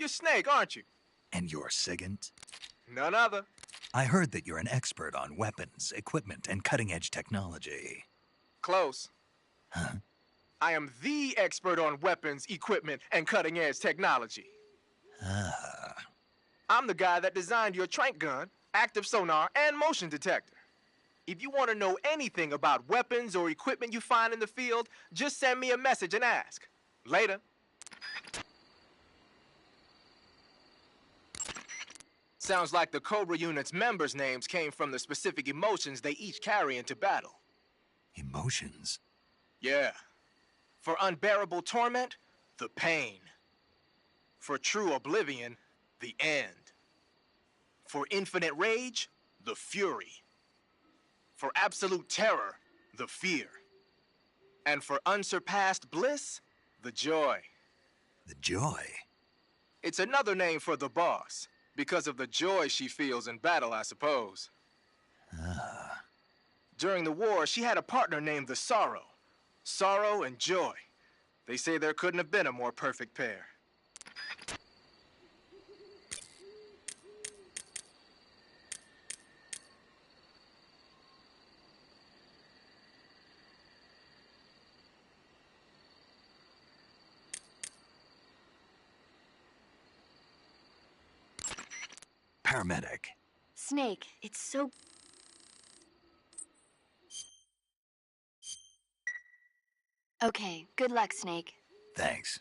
Speaker 12: You're Snake, aren't you?
Speaker 4: And you're Sigint?
Speaker 12: None other.
Speaker 4: I heard that you're an expert on weapons, equipment, and cutting-edge technology.
Speaker 12: Close.
Speaker 4: Huh?
Speaker 12: I am the expert on weapons, equipment, and cutting-edge technology.
Speaker 4: Ah.
Speaker 12: I'm the guy that designed your trank gun, active sonar, and motion detector. If you want to know anything about weapons or equipment you find in the field, just send me a message and ask. Later. Sounds like the Cobra unit's members' names came from the specific emotions they each carry into battle.
Speaker 4: Emotions?
Speaker 12: Yeah. For unbearable torment, the pain. For true oblivion, the end. For infinite rage, the fury. For absolute terror, the fear. And for unsurpassed bliss, the joy.
Speaker 4: The joy?
Speaker 12: It's another name for the boss, because of the joy she feels in battle, I suppose.
Speaker 4: Ah.
Speaker 12: During the war, she had a partner named the Sorrow. Sorrow and joy. They say there couldn't have been a more perfect pair.
Speaker 4: Paramedic.
Speaker 6: Snake, it's so... Okay, good luck, Snake.
Speaker 4: Thanks.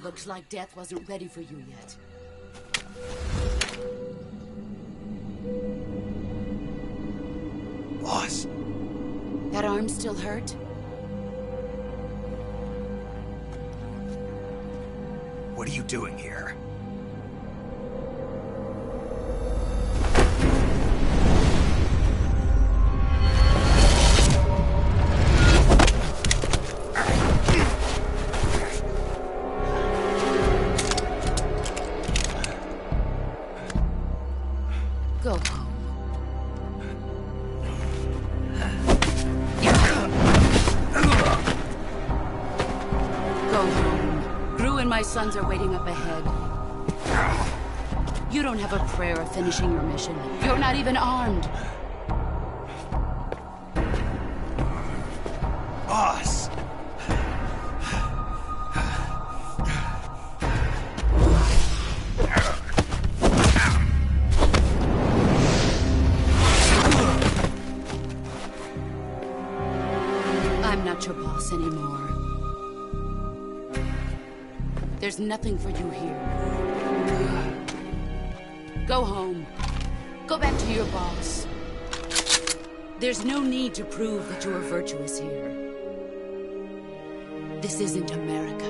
Speaker 7: Looks like death wasn't ready for you yet.
Speaker 4: Boss.
Speaker 7: That arm still hurt?
Speaker 4: What are you doing here?
Speaker 7: Go home. Go home. Gru and my sons are waiting up ahead. You don't have a prayer of finishing your mission. You're not even armed.
Speaker 4: Boss!
Speaker 7: I'm not your boss anymore. There's nothing for you here. Go home. Go back to your boss. There's no need to prove that you are virtuous here. This isn't America.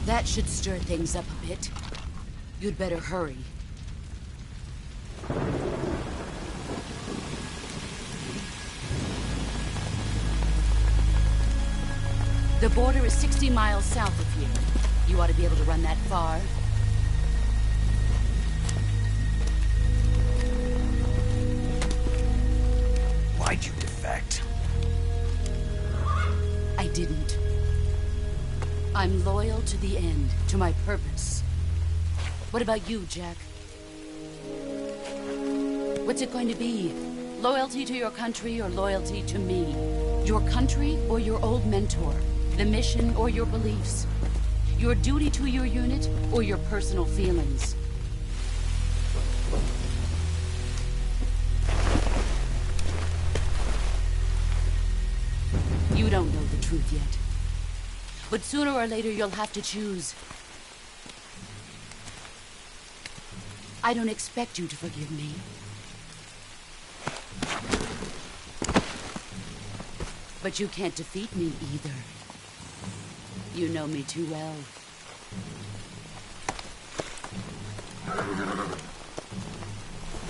Speaker 7: That should stir things up a bit. You'd better hurry. The border is 60 miles south of here. You ought to be able to run that far.
Speaker 4: Why'd you defect?
Speaker 7: I didn't. I'm loyal to the end, to my purpose. What about you, Jack? What's it going to be? Loyalty to your country or loyalty to me? Your country or your old mentor? The mission or your beliefs? Your duty to your unit or your personal feelings? You don't know the truth yet. But sooner or later, you'll have to choose. I don't expect you to forgive me. But you can't defeat me either. You know me too well.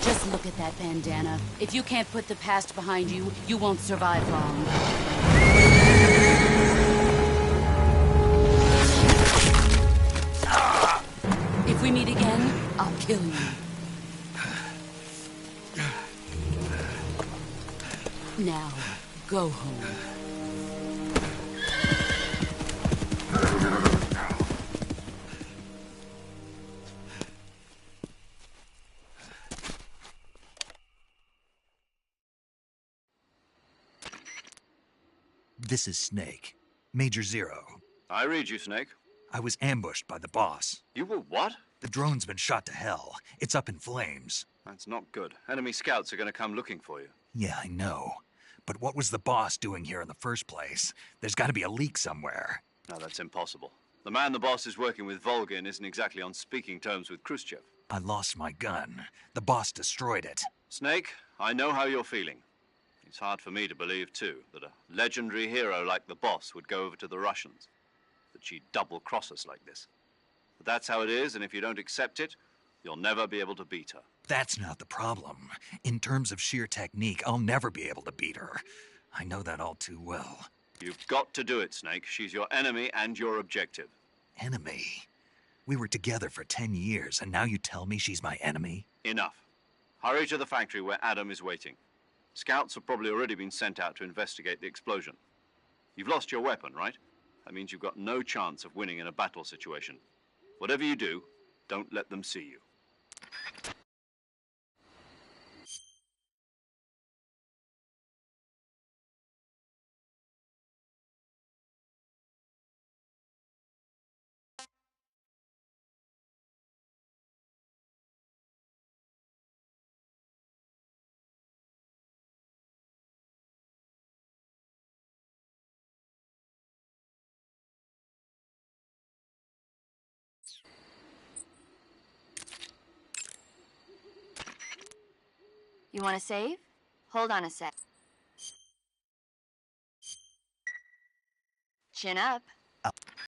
Speaker 7: Just look at that bandana. If you can't put the past behind you, you won't survive long. If we meet again, I'll kill you. Now, go home.
Speaker 4: This is Snake. Major Zero.
Speaker 1: I read you, Snake.
Speaker 4: I was ambushed by the boss.
Speaker 1: You were what?
Speaker 4: The drone's been shot to hell. It's up in flames.
Speaker 1: That's not good. Enemy scouts are going to come looking for you.
Speaker 4: Yeah, I know. But what was the boss doing here in the first place? There's got to be a leak somewhere.
Speaker 1: No, that's impossible. The man the boss is working with, Volgin, isn't exactly on speaking terms with Khrushchev.
Speaker 4: I lost my gun. The boss destroyed it.
Speaker 1: Snake, I know how you're feeling. It's hard for me to believe, too, that a legendary hero like the boss would go over to the Russians. That she'd double-cross us like this. But that's how it is, and if you don't accept it, you'll never be able to beat her.
Speaker 4: That's not the problem. In terms of sheer technique, I'll never be able to beat her. I know that all too well.
Speaker 1: You've got to do it, Snake. She's your enemy and your objective.
Speaker 4: Enemy? We were together for 10 years, and now you tell me she's my enemy?
Speaker 1: Enough. Hurry to the factory where Adam is waiting. Scouts have probably already been sent out to investigate the explosion. You've lost your weapon, right? That means you've got no chance of winning in a battle situation. Whatever you do, don't let them see you.
Speaker 6: You want to save? Hold on a sec. Chin up.